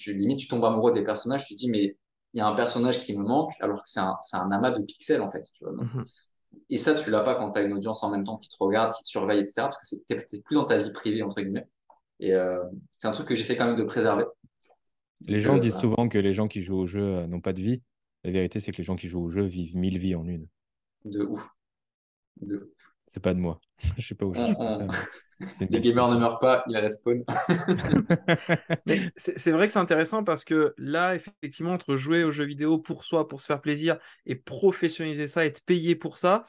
limite, tu tombes amoureux des personnages, tu te dis, mais il y a un personnage qui me manque, alors que c'est un amas de pixels, en fait. Tu vois, donc. Et ça, tu l'as pas quand tu as une audience en même temps qui te regarde, qui te surveille, etc. Parce que t'es plus dans ta vie privée, entre guillemets. Et c'est un truc que j'essaie quand même de préserver. Les Donc, gens disent voilà. souvent que les gens qui jouent au jeu n'ont pas de vie. La vérité, c'est que les gens qui jouent au jeu vivent 1000 vies en une. De ouf. De ouf. C'est pas de moi. Je sais pas où j'ai On- chopé on- ça, mais c'est une Les belle gamers ne citation. meurent pas, ils respawnent. Mais c'est vrai que c'est intéressant parce que là, effectivement, entre jouer aux jeux vidéo pour soi, pour se faire plaisir, et professionnaliser ça, être payé pour ça,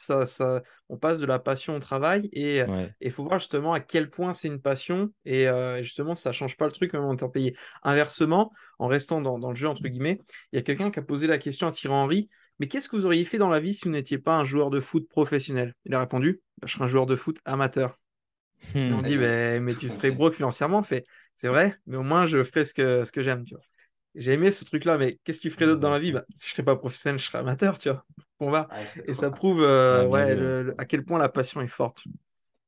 on passe de la passion au travail et Ouais. il faut voir justement à quel point c'est une passion et justement, ça change pas le truc même en étant payé. Inversement, en restant dans le jeu, entre guillemets, il y a quelqu'un qui a posé la question à Thierry Henry, mais qu'est-ce que vous auriez fait dans la vie si vous n'étiez pas un joueur de foot professionnel? Il a répondu, bah, je serais un joueur de foot amateur. Et on Hmm. dit, Il a mais tout tu serais compris. broke financièrement. Fait, c'est vrai, mais au moins je ferai ce que j'aime, tu vois. J'ai aimé ce truc-là, mais qu'est-ce que tu ferais d'autre dans la vie? Intéressant. Bah, si je serais pas professionnel, je serais amateur, tu vois. On va. Ouais, c'est Et trop ça ça. prouve Ah, bien ouais, vu. Ouais. à quel point la passion est forte.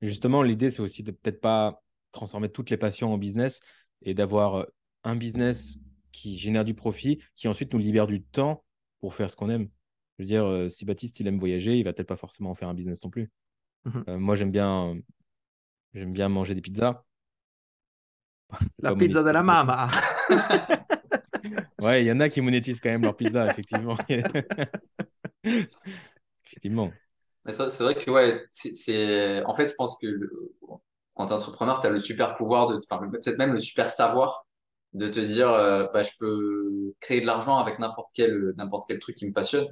Et justement, l'idée, c'est aussi de peut-être pas transformer toutes les passions en business et d'avoir un business qui génère du profit, qui ensuite nous libère du temps pour faire ce qu'on aime. Je veux dire, si Baptiste, il aime voyager, il va peut-être pas forcément en faire un business non plus. Mhm. Moi, j'aime bien manger des pizzas. Faut La pas pizza de monétiser la pour autant. mama. Ouais, il y en a qui monétisent quand même leur pizza, effectivement. Effectivement. Mais c'est vrai que ouais, en fait, je pense que quand tu es entrepreneur, tu as le super pouvoir enfin, peut-être même le super savoir de te dire, bah, je peux créer de l'argent avec n'importe quel truc qui me passionne.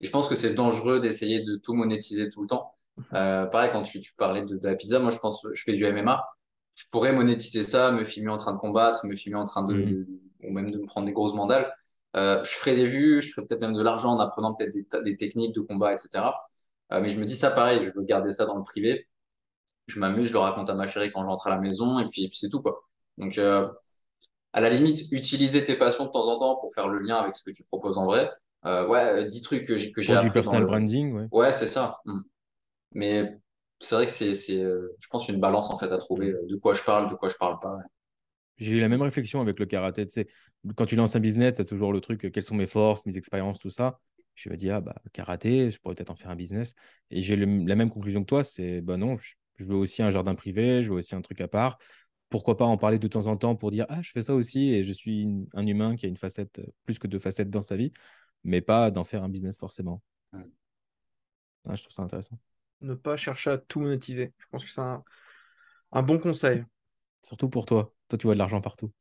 Et je pense que c'est dangereux d'essayer de tout monétiser tout le temps. Pareil, quand tu parlais de la pizza, moi, je pense, je fais du MMA. Je pourrais monétiser ça, me filmer en train de combattre, me filmer en train Mhm. ou même de me prendre des grosses mandales. Je ferais des vues, je ferais peut-être même de l'argent en apprenant peut-être des techniques de combat, etc. Mais je me dis ça pareil, je veux garder ça dans le privé. Je m'amuse, je le raconte à ma chérie quand je rentre à la maison, et puis c'est tout, quoi. Donc, à la limite, utiliser tes passions de temps en temps pour faire le lien avec ce que tu proposes en vrai. Ouais, 10 trucs que j'ai Pour du appris dans personal le. branding, ouais. Ouais, c'est ça. Mais c'est vrai que je pense, une balance en fait à trouver Mhm. de quoi je parle pas. Ouais. J'ai eu la même réflexion avec le karaté. Tu sais, quand tu lances un business, tu as toujours le truc, quelles sont mes forces, mes expériences, tout ça. Je me dis, ah bah, karaté, je pourrais peut-être en faire un business. Et j'ai la même conclusion que toi, c'est, bah non, je veux aussi un jardin privé, je veux aussi un truc à part. Pourquoi pas en parler de temps en temps pour dire, ah, je fais ça aussi et je suis un humain qui a une facette, plus que deux facettes dans sa vie, mais pas d'en faire un business forcément. Mm. Ah, je trouve ça intéressant. Ne pas chercher à tout monétiser. Je pense que c'est un bon conseil. Surtout pour toi. Toi, tu vois de l'argent partout.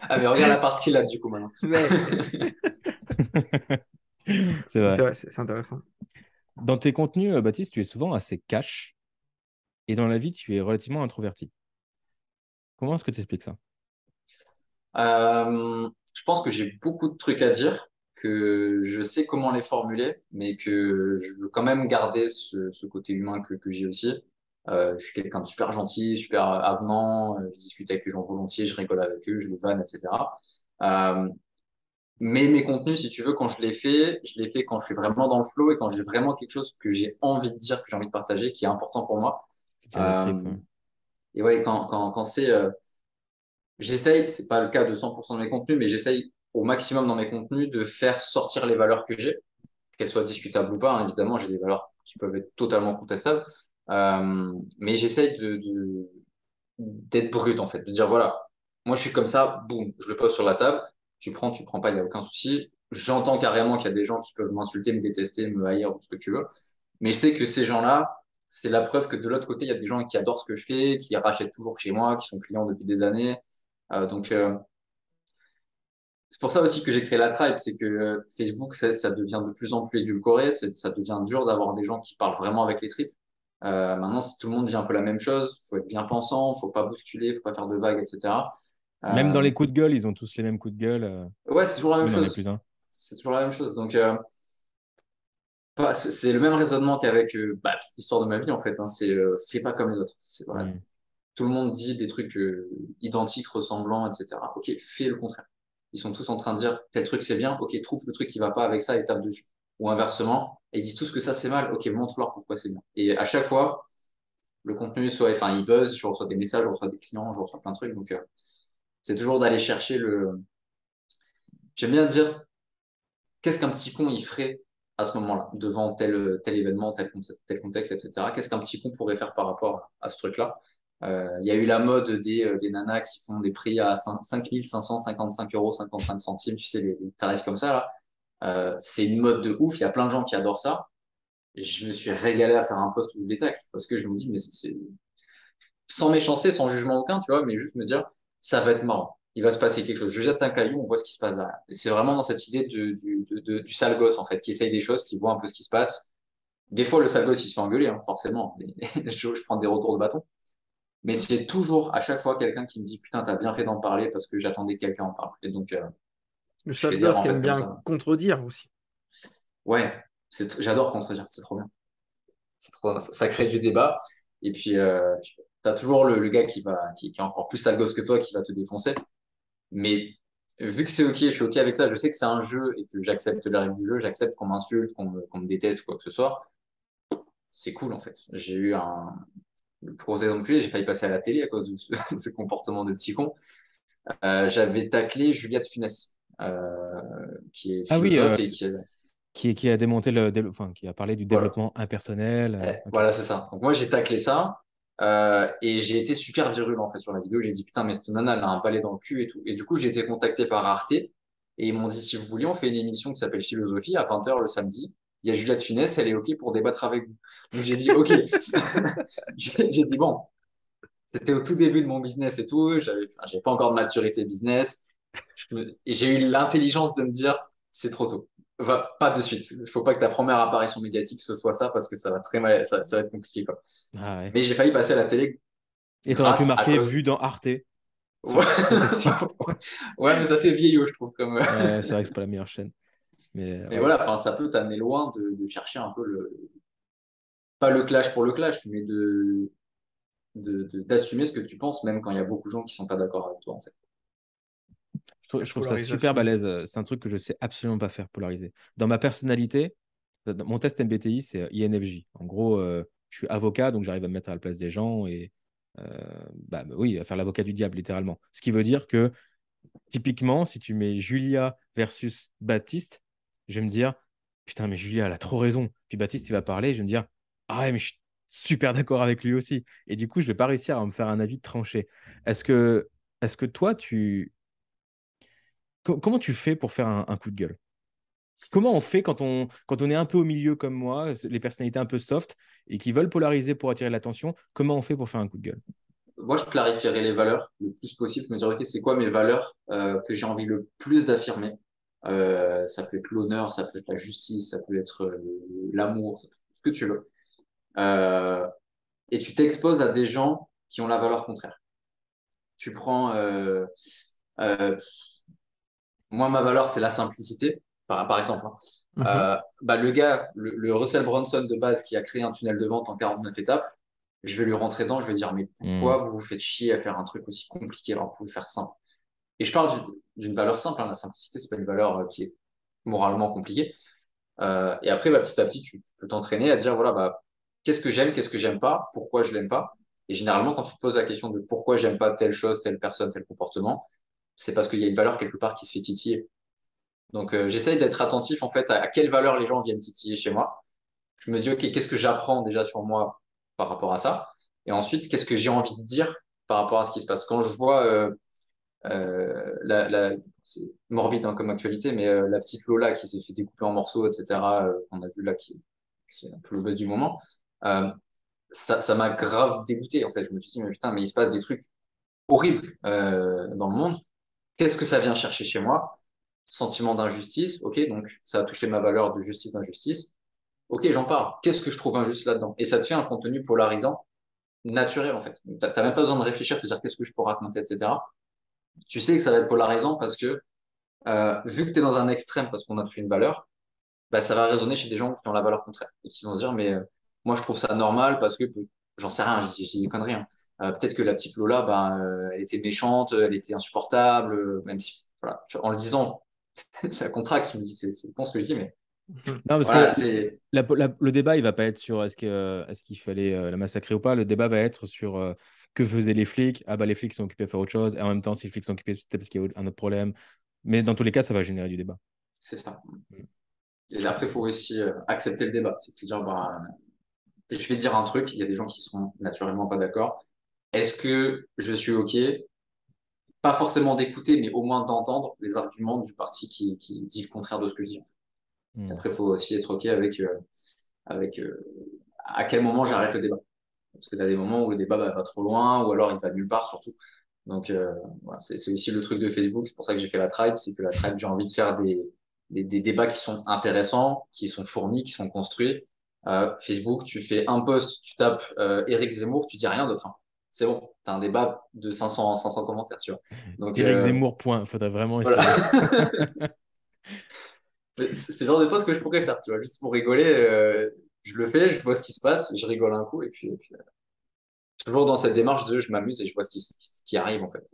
Ah, mais regarde la partie qu'il a du coup maintenant. Ouais. C'est C'est vrai. vrai, c'est intéressant. Dans tes contenus, Baptiste, tu es souvent assez cash et dans la vie, tu es relativement introverti. Comment est-ce que tu expliques ça? Je pense que j'ai beaucoup de trucs à dire, que je sais comment les formuler, mais que je veux quand même garder ce côté humain que j'ai aussi. Je suis quelqu'un de super gentil, super avenant, je discute avec les gens volontiers, je rigole avec eux, je les vanne, etc. Euh, mais mes contenus, si tu veux, quand je les fais quand je suis vraiment dans le flow et quand j'ai vraiment quelque chose que j'ai envie de dire, que j'ai envie de partager, qui est important pour moi. Tu tiens la trip, Euh, ouais. et ouais, quand c'est j'essaye, c'est pas le cas de 100% de mes contenus, mais j'essaye au maximum dans mes contenus de faire sortir les valeurs que j'ai, qu'elles soient discutables ou pas. Hein. Évidemment, j'ai des valeurs qui peuvent être totalement contestables, mais j'essaye d'être brut en fait, de dire voilà, moi je suis comme ça, boum, je le pose sur la table, tu prends pas, il n'y a aucun souci. J'entends carrément qu'il y a des gens qui peuvent m'insulter, me détester, me haïr ou ce que tu veux, mais je sais que ces gens-là, c'est la preuve que de l'autre côté, il y a des gens qui adorent ce que je fais, qui rachètent toujours chez moi, qui sont clients depuis des années. Donc, c'est pour ça aussi que j'ai créé la Tribe, c'est que Facebook, ça devient de plus en plus édulcoré, ça devient dur d'avoir des gens qui parlent vraiment avec les tripes. Maintenant, si tout le monde dit un peu la même chose, faut être bien pensant, faut pas bousculer, faut pas faire de vagues, etc. Même dans Euh, les coups de gueule, ils ont tous les mêmes coups de gueule. ouais, c'est toujours la même Lui, il n'en est chose. plus un. C'est toujours la même chose. Donc, c'est le même raisonnement qu'avec toute l'histoire de ma vie, en fait. Hein. C'est fais pas comme les autres. Voilà. Hmm. Tout le monde dit des trucs identiques, ressemblants, etc. Ok, fais le contraire. Ils sont tous en train de dire tel truc c'est bien, ok, trouve le truc qui va pas avec ça et tape dessus. Ou inversement, et ils disent tous que ça c'est mal, ok, montre-leur pourquoi c'est bien. Et à chaque fois, le contenu soit, enfin, il buzz, je reçois des messages, je reçois des clients, je reçois plein de trucs. Donc, c'est toujours d'aller chercher le. J'aime bien dire qu'est-ce qu'un petit con il ferait à ce moment-là, devant tel événement, tel contexte, etc. Qu'est-ce qu'un petit con pourrait faire par rapport à ce truc-là? Il y a eu la mode des nanas qui font des prix à 5 555 euros 55 centimes, tu sais, les tarifs comme ça, là. C'est une mode de ouf, il y a plein de gens qui adorent ça. Je me suis régalé à faire un post où je les tacle, parce que je me dis, mais sans méchanceté, sans jugement aucun, tu vois, mais juste me dire, ça va être marrant. Il va se passer quelque chose. Je jette un caillou, on voit ce qui se passe derrière. Et c'est vraiment dans cette idée du sale gosse, en fait, qui essaye des choses, qui voit un peu ce qui se passe. Des fois, le sale gosse, il se fait engueuler, hein, forcément. Je prends des retours de bâton. Mais j'ai toujours, à chaque fois, quelqu'un qui me dit, putain, t'as bien fait d'en parler parce que j'attendais que quelqu'un en parle. Et donc, Le je sale fédère, gosse en qui fait, aime comme bien ça. contredire aussi. Ouais, j'adore contredire, c'est trop bien. C'est trop bien. Ça crée du débat. Et puis, t'as toujours le gars qui est encore plus sale gosse que toi, qui va te défoncer. Mais vu que c'est OK, je suis OK avec ça, je sais que c'est un jeu et que j'accepte les règles du jeu, j'accepte qu'on m'insulte, qu'on me déteste ou quoi que ce soit. C'est cool en fait. J'ai eu le plus gros exemple que j'ai failli passer à la télé à cause de ce comportement de petit con. J'avais taclé Juliette Funès, qui est Ah oui, philosophe et qui est. qui a démonté enfin, qui a parlé du Voilà, développement impersonnel. Ok. voilà c'est ça. Donc moi j'ai taclé ça et j'ai été super virulent en fait sur la vidéo. J'ai dit putain, mais cette nana elle a un palais dans le cul et tout. Et du coup j'ai été contacté par Arte et ils m'ont dit si vous voulez, on fait une émission qui s'appelle Philosophie à 20h le samedi. il y a Juliette Funès, elle est OK pour débattre avec vous. Donc j'ai dit OK. J'ai dit bon, c'était au tout début de mon business et tout. J'avais pas encore de maturité business. Et j'ai eu l'intelligence de me dire, c'est trop tôt. Va, pas de suite. Il faut pas que ta première apparition médiatique ce soit ça parce que ça va très mal, ça va être compliqué, quoi. Ah ouais. Mais j'ai failli passer à la télé Et t'aurais pu grâce à marquer vu cause. dans Arte Ouais, sur tes sites. ouais, mais ça fait vieillot, je trouve. Comme... Ouais, c'est vrai que c'est pas la meilleure chaîne. Mais Mais ouais. voilà, enfin, ça peut t'amener loin de chercher un peu pas le clash pour le clash, mais d'assumer ce que tu penses, même quand il y a beaucoup de gens qui sont pas d'accord avec toi, en fait. Je La trouve ça super polarisation. balèze. C'est un truc que je sais absolument pas faire, polariser. Dans ma personnalité, mon test MBTI, c'est INFJ. En gros, je suis avocat, donc j'arrive à me mettre à la place des gens et oui, à faire l'avocat du diable, littéralement. Ce qui veut dire que, typiquement, si tu mets Julia versus Baptiste, je vais me dire, putain, mais Julia, elle a trop raison. Puis Baptiste, il va parler, je vais me dire, ah ouais, mais je suis super d'accord avec lui aussi. Et du coup, je vais pas réussir à me faire un avis tranché. Est-ce que, est-ce que toi, comment tu fais pour faire un coup de gueule? Comment on fait quand on est un peu au milieu comme moi, les personnalités un peu soft et qui veulent polariser pour attirer l'attention, comment on fait pour faire un coup de gueule? Moi, je clarifierais les valeurs le plus possible, me dire, OK, c'est quoi mes valeurs que j'ai envie le plus d'affirmer. Ça peut être l'honneur, ça peut être la justice, ça peut être l'amour, ça peut être ce que tu veux. Euh, et tu t'exposes à des gens qui ont la valeur contraire. Tu prends, euh, moi, ma valeur, c'est la simplicité, par exemple. Hein. Mhm. Bah, le gars, le Russell Brunson de base qui a créé un tunnel de vente en 49 étapes, je vais lui rentrer dedans, je vais dire, mais Hmm. pourquoi vous vous faites chier à faire un truc aussi compliqué alors que vous pouvez faire simple? Et je parle d'une valeur simple, hein. La simplicité, c'est pas une valeur qui est moralement compliquée. Et après, bah, petit à petit, tu peux t'entraîner à dire, voilà, bah, qu'est-ce que j'aime pas, pourquoi je l'aime pas. Et généralement, quand tu te poses la question de pourquoi j'aime pas telle chose, telle personne, tel comportement, c'est parce qu'il y a une valeur quelque part qui se fait titiller. Donc, j'essaye d'être attentif en fait à quelle valeur les gens viennent titiller chez moi. Je me dis, OK, qu'est-ce que j'apprends déjà sur moi par rapport à ça? Et ensuite, qu'est-ce que j'ai envie de dire par rapport à ce qui se passe? Quand je vois c'est morbide hein, comme actualité, mais la petite Lola qui s'est fait découper en morceaux, etc., qu'on a vu là, c'est un peu le buzz du moment, euh, ça m'a grave dégoûté en fait. Je me suis dit, mais putain, mais il se passe des trucs horribles dans le monde. Qu'est-ce que ça vient chercher chez moi? Sentiment d'injustice, ok, donc ça a touché ma valeur de justice, d'injustice. Ok, j'en parle. Qu'est-ce que je trouve injuste là-dedans? Et ça te fait un contenu polarisant, naturel en fait. T'as même pas besoin de réfléchir, te dire qu'est-ce que je peux raconter, etc. Tu sais que ça va être polarisant parce que vu que tu es dans un extrême parce qu'on a touché une valeur, bah, ça va résonner chez des gens qui ont la valeur contraire et qui vont se dire, mais moi je trouve ça normal parce que j'en sais rien, je dis des conneries. Hein. Peut-être que la petite Lola, bah, elle était méchante, elle était insupportable, même si, voilà, en le disant, ça contracte, je me dis, c'est bon ce que je dis, mais Non, parce voilà, que c'est le débat, il va pas être sur est-ce qu'il fallait la massacrer ou pas. Le débat va être sur que faisaient les flics. Ah bah les flics sont occupés à faire autre chose. Et en même temps, si les flics sont occupés, c'est peut-être parce qu'il y a un autre problème. Mais dans tous les cas, ça va générer du débat. ça. Et après, il faut aussi accepter le débat. C'est de dire, bah, je vais dire un truc, il y a des gens qui seront naturellement pas d'accord. Est-ce que je suis OK pas forcément d'écouter, mais au moins d'entendre les arguments du parti qui dit le contraire de ce que je dis. Et Hmm. après, il faut aussi être OK avec à quel moment j'arrête le débat. Parce que tu as des moments où le débat va trop loin, ou alors il va nulle part surtout. Donc, voilà, c'est aussi le truc de Facebook. C'est pour ça que j'ai fait la tribe. C'est que la tribe, j'ai envie de faire des débats qui sont intéressants, qui sont fournis, qui sont construits. Facebook, tu fais un post, tu tapes Éric Zemmour, tu dis rien d'autre. Hein. C'est bon, tu as un débat de 500 commentaires, tu vois. Donc, Éric Zemmour, point. Faudrait vraiment voilà. essayer. Mais c'est le genre de post que je pourrais faire, tu vois, juste pour rigoler. Je le fais, je vois ce qui se passe, je rigole un coup, et puis, toujours dans cette démarche de je m'amuse et je vois ce qui arrive, en fait.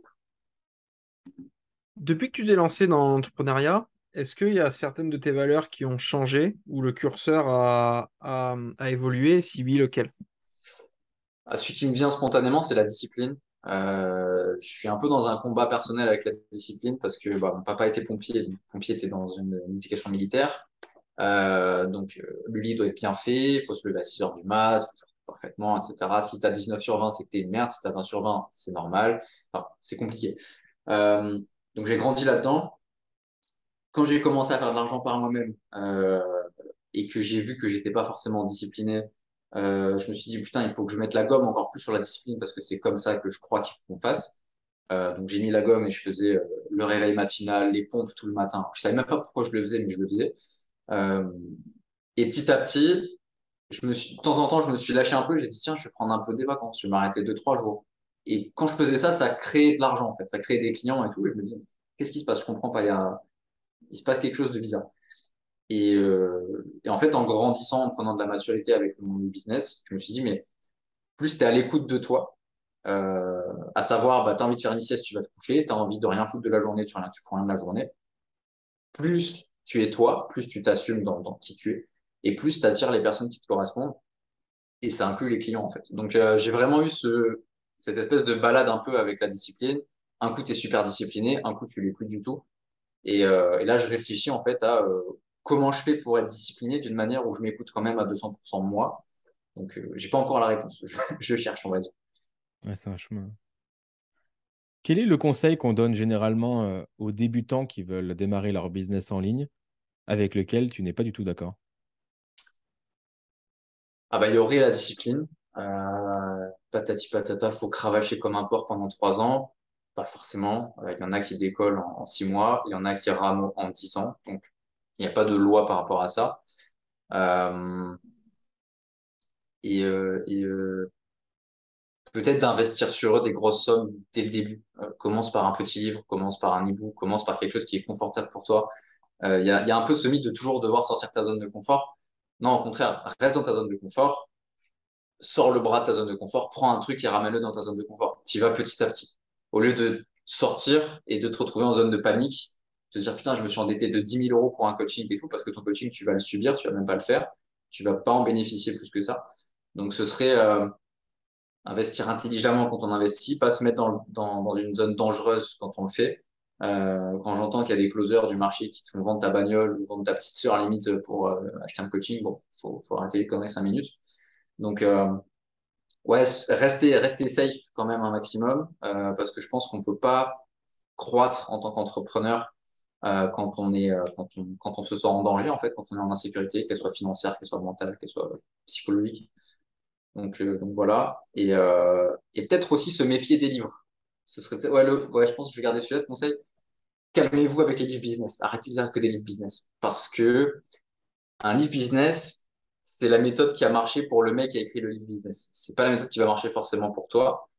Depuis que tu t'es lancé dans l'entrepreneuriat, est-ce qu'il y a certaines de tes valeurs qui ont changé ou le curseur a évolué? Si oui, lequel? Celui qui me vient spontanément, c'est la discipline. Je suis un peu dans un combat personnel avec la discipline parce que bah, mon papa était pompier, donc pompier était dans une éducation militaire. Donc, le lit doit être bien fait, il faut se lever à 6 heures du mat, il faut faire tout parfaitement, etc. Si tu as 19 sur 20, c'est que tu es une merde. Si tu as 20 sur 20, c'est normal. Enfin, c'est compliqué. Euh, donc, j'ai grandi là-dedans. Quand j'ai commencé à faire de l'argent par moi-même, et que j'ai vu que j'étais pas forcément discipliné, je me suis dit, putain, il faut que je mette la gomme encore plus sur la discipline parce que c'est comme ça que je crois qu'il faut qu'on fasse. Donc j'ai mis la gomme et je faisais le réveil matinal, les pompes tout le matin. Je savais même pas pourquoi je le faisais, mais je le faisais. Euh, et petit à petit, de temps en temps, je me suis lâché un peu. J'ai dit, tiens, je vais prendre un peu des vacances. Je vais m'arrêter 2, 3 jours. Et quand je faisais ça, ça créait de l'argent, en fait. Ça créait des clients et tout. Et je me dis, qu'est-ce qui se passe? Je comprends pas. Il se passe quelque chose de bizarre. Et en fait, en grandissant, en prenant de la maturité avec mon business, je me suis dit, mais plus tu es à l'écoute de toi, à savoir, bah, tu as envie de faire une sieste, tu vas te coucher, tu as envie de rien foutre de la journée, tu fous rien de la journée. Plus tu es toi, plus tu t'assumes dans qui tu es, et plus tu attires les personnes qui te correspondent, et ça inclut les clients, en fait. Donc, j'ai vraiment eu cette espèce de balade un peu avec la discipline. Un coup, tu es super discipliné, un coup, tu l'es plus du tout. Et là, je réfléchis en fait à comment je fais pour être discipliné d'une manière où je m'écoute quand même à 200% moi. Donc, j'ai pas encore la réponse. Je cherche, on va dire. Ouais, c'est un chemin. Quel est le conseil qu'on donne généralement aux débutants qui veulent démarrer leur business en ligne avec lequel tu n'es pas du tout d'accord? Ah bah, il y aurait la discipline. Patati patata, faut cravacher comme un porc pendant 3 ans. Pas forcément. Il y en a qui décollent en 6 mois. Il y en a qui rament en 10 ans. Donc, il n'y a pas de loi par rapport à ça. Euh, et peut-être d'investir sur eux des grosses sommes dès le début. Commence par un petit livre, commence par un e-book, commence par quelque chose qui est confortable pour toi. Il y a un peu ce mythe de toujours devoir sortir de ta zone de confort. Non, au contraire, reste dans ta zone de confort, sors le bras de ta zone de confort, prends un truc et ramène-le dans ta zone de confort. Tu y vas petit à petit. Au lieu de sortir et de te retrouver en zone de panique, te dire putain, je me suis endetté de 10 000 € pour un coaching et tout, parce que ton coaching, tu vas le subir, tu vas même pas le faire, tu vas pas en bénéficier plus que ça. Donc ce serait investir intelligemment quand on investit, pas se mettre dans une zone dangereuse quand on le fait. Quand j'entends qu'il y a des closers du marché qui te font vendre ta bagnole ou vendre ta petite sœur à la limite pour acheter un coaching, bon, faut arrêter les conneries 5 minutes. Donc, ouais, rester safe quand même un maximum, parce que je pense qu'on peut pas croître en tant qu'entrepreneur quand on se sent en danger, en fait, quand on est en insécurité, qu'elle soit financière, qu'elle soit mentale, qu'elle soit psychologique. Donc voilà. Et peut-être aussi se méfier des livres. Ce serait ouais, je pense que je vais garder celui-là de conseil. Calmez-vous avec les livres business. Arrêtez de lire que des livres business. Parce que un livre business, c'est la méthode qui a marché pour le mec qui a écrit le livre business. C'est pas la méthode qui va marcher forcément pour toi.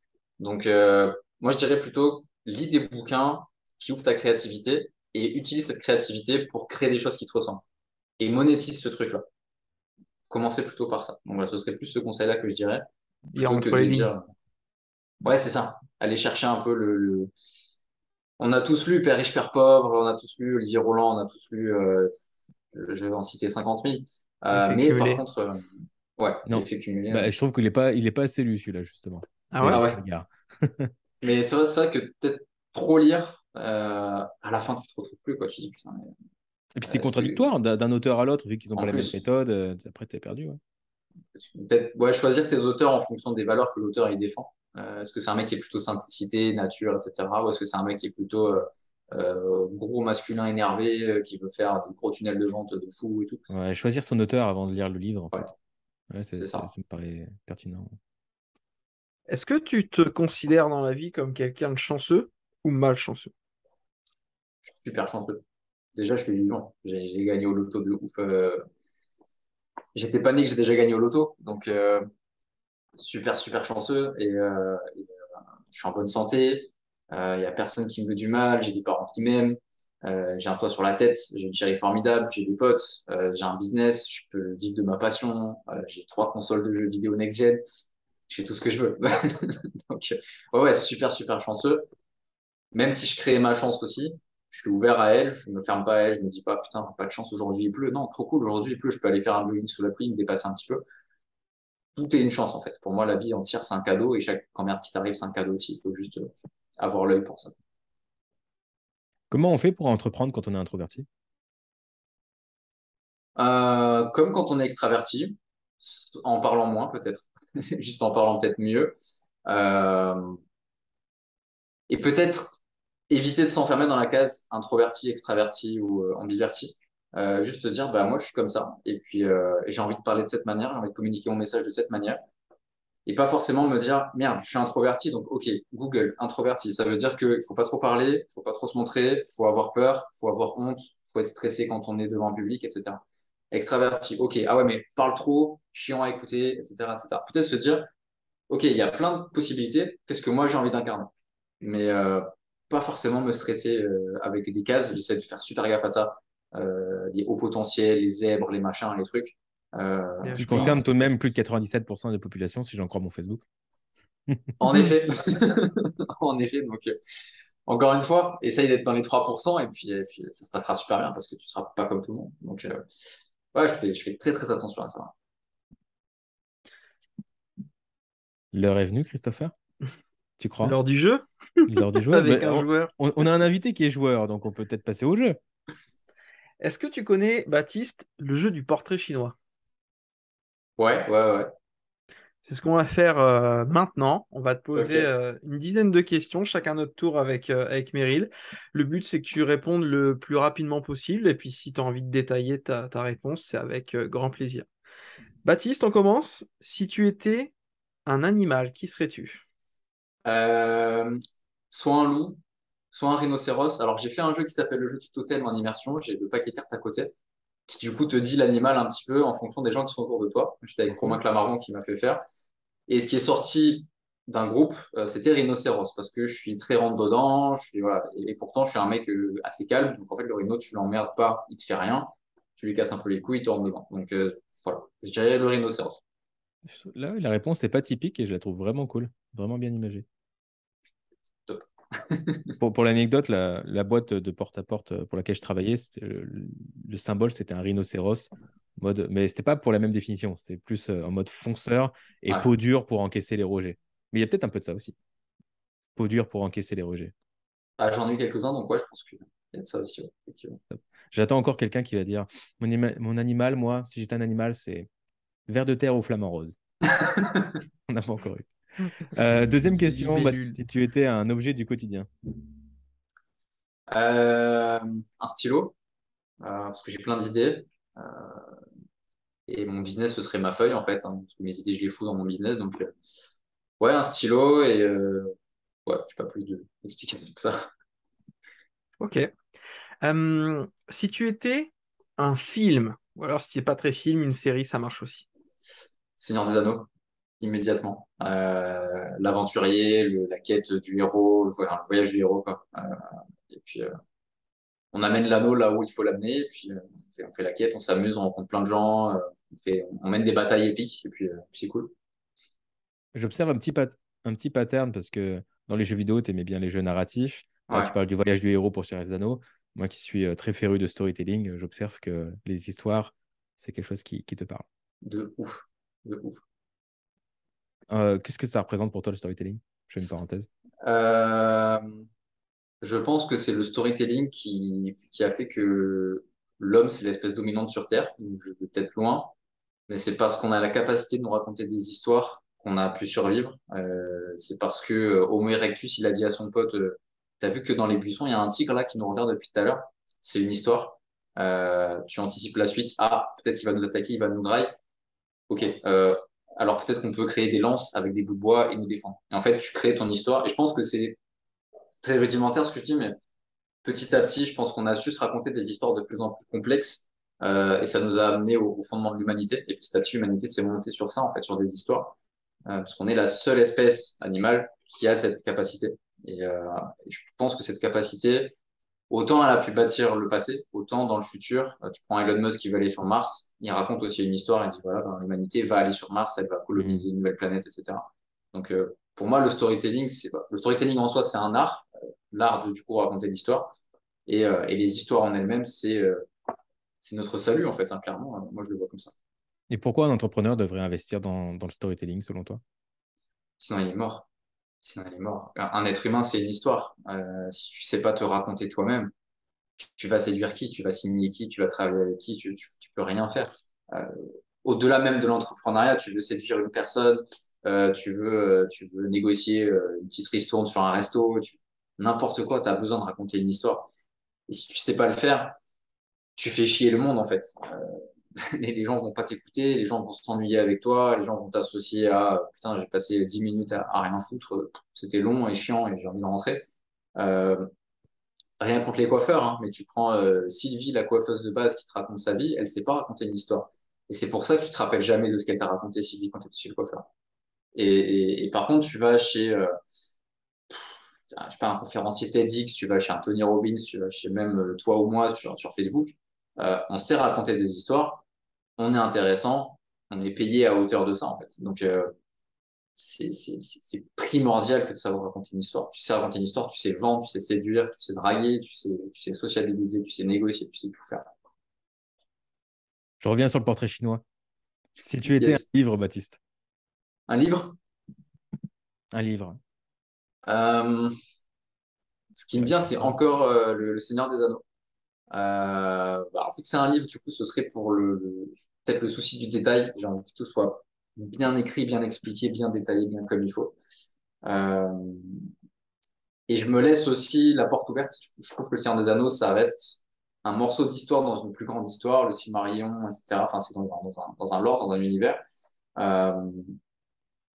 Donc, moi, je dirais plutôt, lis des bouquins qui ouvrent ta créativité et utilise cette créativité pour créer des choses qui te ressemblent. Et monétise ce truc-là. Commencez plutôt par ça. Donc, voilà, ce serait plus ce conseil-là que je dirais, Lire plutôt que entre de les lignes. dire, ouais, c'est ça. Aller chercher un peu On a tous lu Père riche, Père pauvre, on a tous lu Olivier Roland, on a tous lu, je vais en citer 50 000. L'effet Mais par cumulé. contre, ouais, Non, l'effet cumulé. bah, je trouve qu'il est pas assez lu celui-là, justement. Ah Mais ouais? Ah bon, ouais. regarde. Mais c'est vrai que peut-être trop lire, à la fin, tu te retrouves plus, quoi. Tu dis, putain, Et puis c'est est-ce que, contradictoire d'un auteur à l'autre, vu qu'ils n'ont en pas la même plus, méthode. Après, t'es perdu. Ouais. peut-être, ouais, choisir tes auteurs en fonction des valeurs que l'auteur il défend. Est-ce que c'est un mec qui est plutôt simplicité, nature, etc. Ou est-ce que c'est un mec qui est plutôt gros masculin énervé, qui veut faire des gros tunnels de vente de fou et tout. Ouais, choisir son auteur avant de lire le livre, en Ouais, fait. Ouais, c'est ça. ça me paraît pertinent. Est-ce que tu te considères dans la vie comme quelqu'un de chanceux ou malchanceux? Je suis super chanceux. Déjà, je suis vivant. J'ai gagné au loto de ouf. J'étais pas né que j'ai déjà gagné au loto. Donc, super, super chanceux. Je suis en bonne santé. Il y a personne qui me veut du mal. J'ai des parents qui m'aiment. J'ai un toit sur la tête. J'ai une chérie formidable. J'ai des potes. J'ai un business. Je peux vivre de ma passion. J'ai 3 consoles de jeux vidéo next-gen. Je fais tout ce que je veux. Donc, ouais, super, super chanceux. Même si je crée ma chance aussi, je suis ouvert à elle, je me ferme pas à elle, je me dis pas putain, pas de chance aujourd'hui il pleut. Non, trop cool, aujourd'hui il pleut, je peux aller faire un blogging sous la pluie, me dépasser un petit peu. Tout est une chance en fait. Pour moi, la vie entière, c'est un cadeau et chaque merde qui t'arrive, c'est un cadeau aussi. Il faut juste avoir l'œil pour ça. Comment on fait pour entreprendre quand on est introverti? Comme quand on est extraverti, en parlant moins peut-être, juste en parlant peut-être mieux. Euh, et peut-être éviter de s'enfermer dans la case introverti, extraverti ou ambiverti. juste te dire, bah, moi, je suis comme ça. Et puis, j'ai envie de parler de cette manière, j'ai envie de communiquer mon message de cette manière. Et pas forcément me dire, merde, je suis introverti, donc ok, Google, introverti. Ça veut dire qu'il faut pas trop parler, il faut pas trop se montrer, il faut avoir peur, il faut avoir honte, il faut être stressé quand on est devant un public, etc. Extraverti, ok, ah ouais, mais parle trop, chiant à écouter, etc., etc. Peut-être se dire, ok, il y a plein de possibilités, qu'est-ce que moi j'ai envie d'incarner? Mais pas forcément me stresser avec des cases, j'essaie de faire super gaffe à ça. Les hauts potentiels, les zèbres, les machins, les trucs. Bien Qui sûr. concerne tout de même plus de 97% de la population, si j'en crois mon Facebook. En effet, en effet, donc encore une fois, essaye d'être dans les 3% et puis ça se passera super bien parce que tu seras pas comme tout le monde. Donc ouais, je fais très très attention à ça. L'heure est venue, Christopher? Tu crois? Lors du jeu, L'heure du joueur? avec Ben, un joueur. on a un invité qui est joueur, donc on peut peut-être passer au jeu. Est-ce que tu connais, Baptiste, le jeu du portrait chinois? Ouais, ouais, ouais. C'est ce qu'on va faire maintenant. On va te poser Ok. une dizaine de questions, chacun notre tour avec Meryl. Le but, c'est que tu répondes le plus rapidement possible. Et puis, si tu as envie de détailler ta réponse, c'est avec grand plaisir. Baptiste, on commence. Si tu étais un animal, qui serais-tu? Euh, soit un loup, soit un rhinocéros. Alors j'ai fait un jeu qui s'appelle le jeu du totem en immersion. J'ai le paquet cartes à côté qui du coup te dit l'animal un petit peu en fonction des gens qui sont autour de toi. J'étais avec Romain Mhm. Clamaron qui m'a fait faire. Et ce qui est sorti d'un groupe, c'était rhinocéros, parce que je suis très rentre dedans, je suis, voilà, et pourtant je suis un mec assez calme, donc en fait le rhino, tu l'emmerdes pas, il te fait rien, tu lui casses un peu les couilles, il te rentre dedans. Donc voilà, je dirais le rhinocéros. Là, la réponse n'est pas typique et je la trouve vraiment cool, vraiment bien imagée. Top. Pour l'anecdote, la boîte de porte-à-porte pour laquelle je travaillais, le symbole, c'était un rhinocéros. Mode, mais c'était pas pour la même définition, c'était plus en mode fonceur et Ouais. peau dure pour encaisser les rejets. Mais il y a peut-être un peu de ça aussi. Peau dure pour encaisser les rejets. Ah, j'en ai eu quelques-uns, donc ouais, je pense qu'il y a de ça aussi, ouais, effectivement. J'attends encore quelqu'un qui va dire mon animal, moi, si j'étais un animal, c'est ver de terre ou flamant rose. On n'a pas encore eu. Deuxième question, Libellule. si tu étais un objet du quotidien. Euh, un stylo, parce que j'ai plein d'idées, et mon business, ce serait ma feuille, en fait, hein, parce que mes idées, je les fous dans mon business, donc ouais, un stylo, et ouais, je sais pas plus d'explications que ça. Ok. Si tu étais un film, ou alors si c'est pas très film, une série, ça marche aussi. Seigneur des Anneaux, immédiatement. L'aventurier, la quête du héros, le voyage du héros, quoi. Et puis, on amène l'anneau là où il faut l'amener, et puis on fait la quête, on s'amuse, on rencontre plein de gens, on mène des batailles épiques, et puis c'est cool. J'observe un petit pattern parce que dans les jeux vidéo, tu aimais bien les jeux narratifs. Là, tu Ouais, parles du voyage du héros pour Seigneur des Anneaux. Moi qui suis très féru de storytelling, j'observe que les histoires, c'est quelque chose qui te parle. de ouf, de ouf. Qu'est-ce que ça représente pour toi le storytelling? Je fais une parenthèse. Euh, je pense que c'est le storytelling qui a fait que l'homme, c'est l'espèce dominante sur Terre. Donc, je vais peut-être loin, mais c'est parce qu'on a la capacité de nous raconter des histoires qu'on a pu survivre. C'est parce que Homo erectus, il a dit à son pote, t'as vu que dans les buissons, il y a un tigre là qui nous regarde depuis tout à l'heure. C'est une histoire. Tu anticipes la suite. Ah, peut-être qu'il va nous attaquer, il va nous grailler. Ok. Alors peut-être qu'on peut créer des lances avec des bouts de bois et nous défendre. Et en fait, tu crées ton histoire. Et je pense que c'est très rudimentaire ce que je dis, mais petit à petit, je pense qu'on a su se raconter des histoires de plus en plus complexes. Et ça nous a amené au fondement de l'humanité. Et petit à petit, l'humanité s'est montée sur ça, en fait, sur des histoires. Parce qu'on est la seule espèce animale qui a cette capacité. Et je pense que cette capacité, autant elle a pu bâtir le passé, autant dans le futur, tu prends Elon Musk qui veut aller sur Mars, il raconte aussi une histoire, il dit voilà, ben, l'humanité va aller sur Mars, elle va Mhm. coloniser une nouvelle planète, etc. Donc pour moi, le storytelling, le storytelling en soi, c'est un art, l'art de du coup raconter l'histoire, et les histoires en elles-mêmes, c'est notre salut en fait, hein, clairement. Moi, je le vois comme ça. Et pourquoi un entrepreneur devrait investir dans le storytelling selon toi? Sinon, il est mort. Sinon, il est mort. Un être humain, c'est une histoire. Si tu sais pas te raconter toi-même, tu vas séduire qui, tu vas signer qui, tu vas travailler avec qui, tu peux rien faire. Euh, Au-delà même de l'entrepreneuriat, tu veux séduire une personne, tu veux négocier une petite ristourne sur un resto, n'importe quoi, tu as besoin de raconter une histoire. Et si tu sais pas le faire, tu fais chier le monde en fait. Les gens vont pas t'écouter, les gens vont s'ennuyer avec toi, les gens vont t'associer à putain, j'ai passé 10 minutes à rien foutre, c'était long et chiant et j'ai envie de rentrer. Euh, Rien contre les coiffeurs, hein, mais tu prends Sylvie, la coiffeuse de base qui te raconte sa vie, elle sait pas raconter une histoire. Et c'est pour ça que tu te rappelles jamais de ce qu'elle t'a raconté, Sylvie, quand tu étais chez le coiffeur. Et par contre, tu vas chez, je sais pas, un conférencier TEDx, tu vas chez un Tony Robbins, tu vas chez même toi ou moi sur Facebook, on sait raconter des histoires, on est intéressant, on est payé à hauteur de ça, en fait. Donc, c'est primordial que de savoir raconter une histoire. Tu sais raconter une histoire, tu sais vendre, tu sais séduire, tu sais draguer, tu sais sociabiliser, tu sais négocier, tu sais tout faire. Je reviens sur le portrait chinois. Si tu étais un Yes. livre, Baptiste, Un livre, un livre. euh, ce qui me Ouais, vient, c'est c'est ça. encore le Seigneur des Anneaux. Bah, vu que c'est un livre, du coup, ce serait pour peut-être le souci du détail. J'ai envie que tout soit bien écrit, bien expliqué, bien détaillé, bien comme il faut. Euh, et je me laisse aussi la porte ouverte. Je trouve que le Seigneur des Anneaux, ça reste un morceau d'histoire dans une plus grande histoire, le Silmarillion, etc. Enfin, c'est dans un lore, dans un univers. Euh,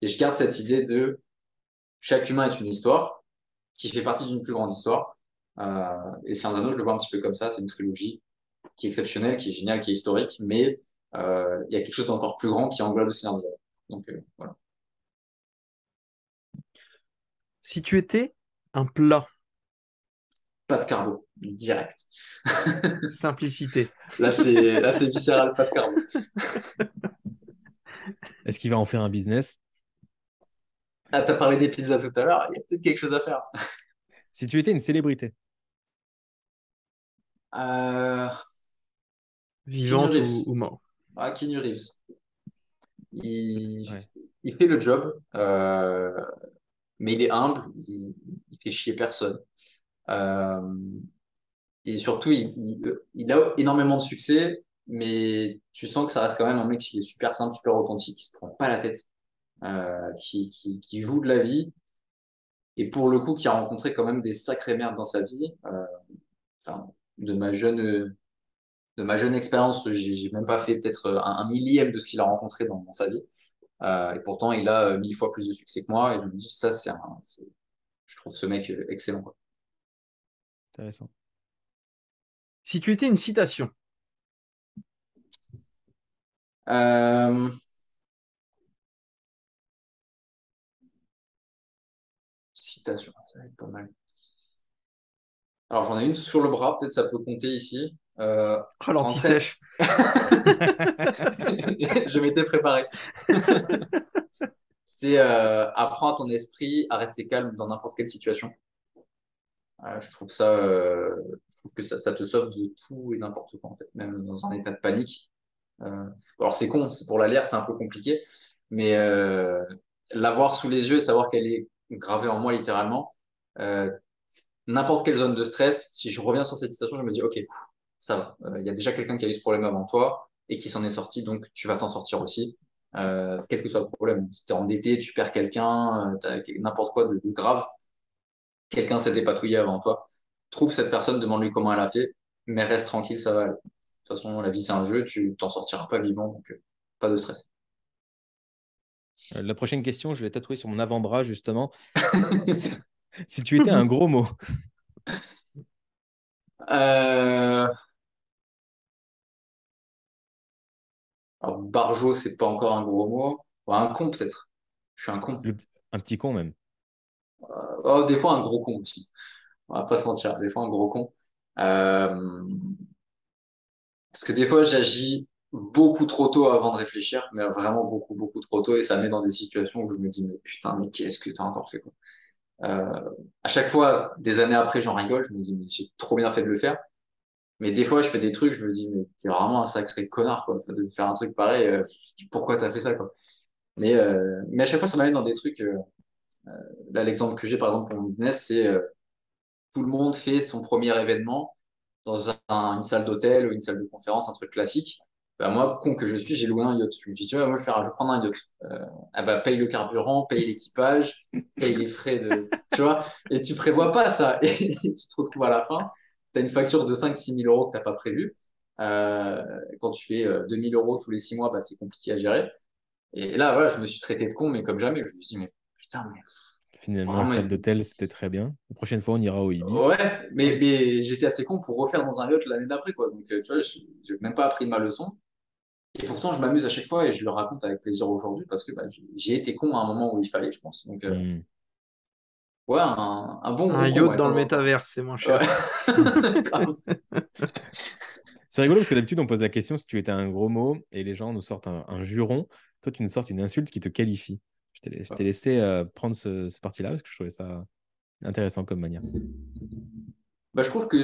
et je garde cette idée de chaque humain est une histoire qui fait partie d'une plus grande histoire. Et le Seigneur des Anneaux, je le vois un petit peu comme ça. C'est une trilogie qui est exceptionnelle, qui est géniale, qui est historique, mais il y a quelque chose d'encore plus grand qui englobe le Seigneur des Anneaux. Donc voilà. Si tu étais un plat, Pas de carbo, direct. simplicité. Là c'est viscéral, pas de carbo. Est-ce qu'il va en faire un business? Ah, t'as parlé des pizzas tout à l'heure, il y a peut-être quelque chose à faire. Si tu étais une célébrité, Euh, Keanu Vivante ou Reeves. mort. Ah, Keanu Reeves. Il, ouais. il fait le job, mais il est humble, il fait chier personne. Euh, et surtout, il a énormément de succès, mais tu sens que ça reste quand même un mec qui est super simple, super authentique, qui se prend pas la tête, qui joue de la vie, et pour le coup, qui a rencontré quand même des sacrées merdes dans sa vie. Enfin, de ma jeune expérience, j'ai même pas fait peut-être un millième de ce qu'il a rencontré dans sa vie. Et pourtant, il a 1000 fois plus de succès que moi. Et je me dis, ça, je trouve ce mec excellent, quoi. Intéressant. Si tu étais une citation, Euh, Citation, ça va être pas mal. Alors, j'en ai une sur le bras, peut-être ça peut compter ici. Entraîne. ralenti-sèche. Je m'étais préparé. C'est apprends à ton esprit à rester calme dans n'importe quelle situation. Je trouve que ça te sauve de tout et n'importe quoi, en fait, même dans un état de panique. Alors c'est con, c'est pour la l'air, c'est un peu compliqué, mais l'avoir sous les yeux et savoir qu'elle est gravée en moi littéralement, euh, n'importe quelle zone de stress, si je reviens sur cette situation, je me dis ok, ça va. Il y a déjà quelqu'un qui a eu ce problème avant toi et qui s'en est sorti, donc tu vas t'en sortir aussi. Quel que soit le problème. Si tu es endetté, tu perds quelqu'un, n'importe quoi de grave, quelqu'un s'est dépatouillé avant toi. Trouve cette personne, demande-lui comment elle a fait, mais reste tranquille, ça va aller. De toute façon, la vie, c'est un jeu, tu t'en sortiras pas vivant, donc pas de stress. La prochaine question, je l'ai tatouée sur mon avant-bras, justement. Si si tu étais un gros mot, Euh... Alors, barjo, c'est pas encore un gros mot. Ouais, un con, peut-être. Je suis un con. le- un petit con même. Oh, des fois, un gros con aussi. On va pas se mentir. Des fois, un gros con. Euh... Parce que des fois, j'agis beaucoup trop tôt avant de réfléchir, mais vraiment beaucoup, beaucoup trop tôt, et ça me met dans des situations où je me dis, mais putain, mais qu'est-ce que t'as encore fait, quoi. À chaque fois, des années après, j'en rigole, je me dis, mais j'ai trop bien fait de le faire. Mais des fois, je fais des trucs, je me dis, mais t'es vraiment un sacré connard, quoi. Enfin, de faire un truc pareil, pourquoi t'as fait ça, quoi. Mais à chaque fois, ça m'amène dans des trucs. Là, l'exemple que j'ai, par exemple, pour mon business, c'est tout le monde fait son premier événement dans une salle d'hôtel ou une salle de conférence, un truc classique. Bah, moi, con que je suis, j'ai loué un yacht. Je me dis, tu vois, moi, je vais prendre un yacht. Ah bah, paye le carburant, paye l'équipage, paye les frais de. Tu vois, et tu prévois pas ça. Et tu te retrouves à la fin, tu as une facture de 5 6 000 euros que tu n'as pas prévu. Quand tu fais 2000 euros tous les 6 mois, bah, c'est compliqué à gérer. Et là, voilà, je me suis traité de con, mais comme jamais. Je me suis dit, mais putain, mais Finalement, la vraiment, salle d'hôtel, c'était très bien. La prochaine fois, on ira au Ibis. ouais, mais j'étais assez con pour refaire dans un yacht l'année d'après, quoi. Donc, tu vois, j'ai même pas appris de ma leçon. Et pourtant, je m'amuse à chaque fois et je le raconte avec plaisir aujourd'hui parce que bah, j'ai été con à un moment où il fallait, je pense. Donc, Hmm. ouais, un bon Un gros con, yacht ouais, de dans le temps en temps. métaverse, c'est moins Ouais. cher. Grave. C'est rigolo parce que d'habitude, on pose la question si tu étais un gros mot et les gens nous sortent un juron. Toi, tu nous sortes une insulte qui te qualifie. Je t'ai laissé prendre ce parti-là parce que je trouvais ça intéressant comme manière. Bah, je trouve que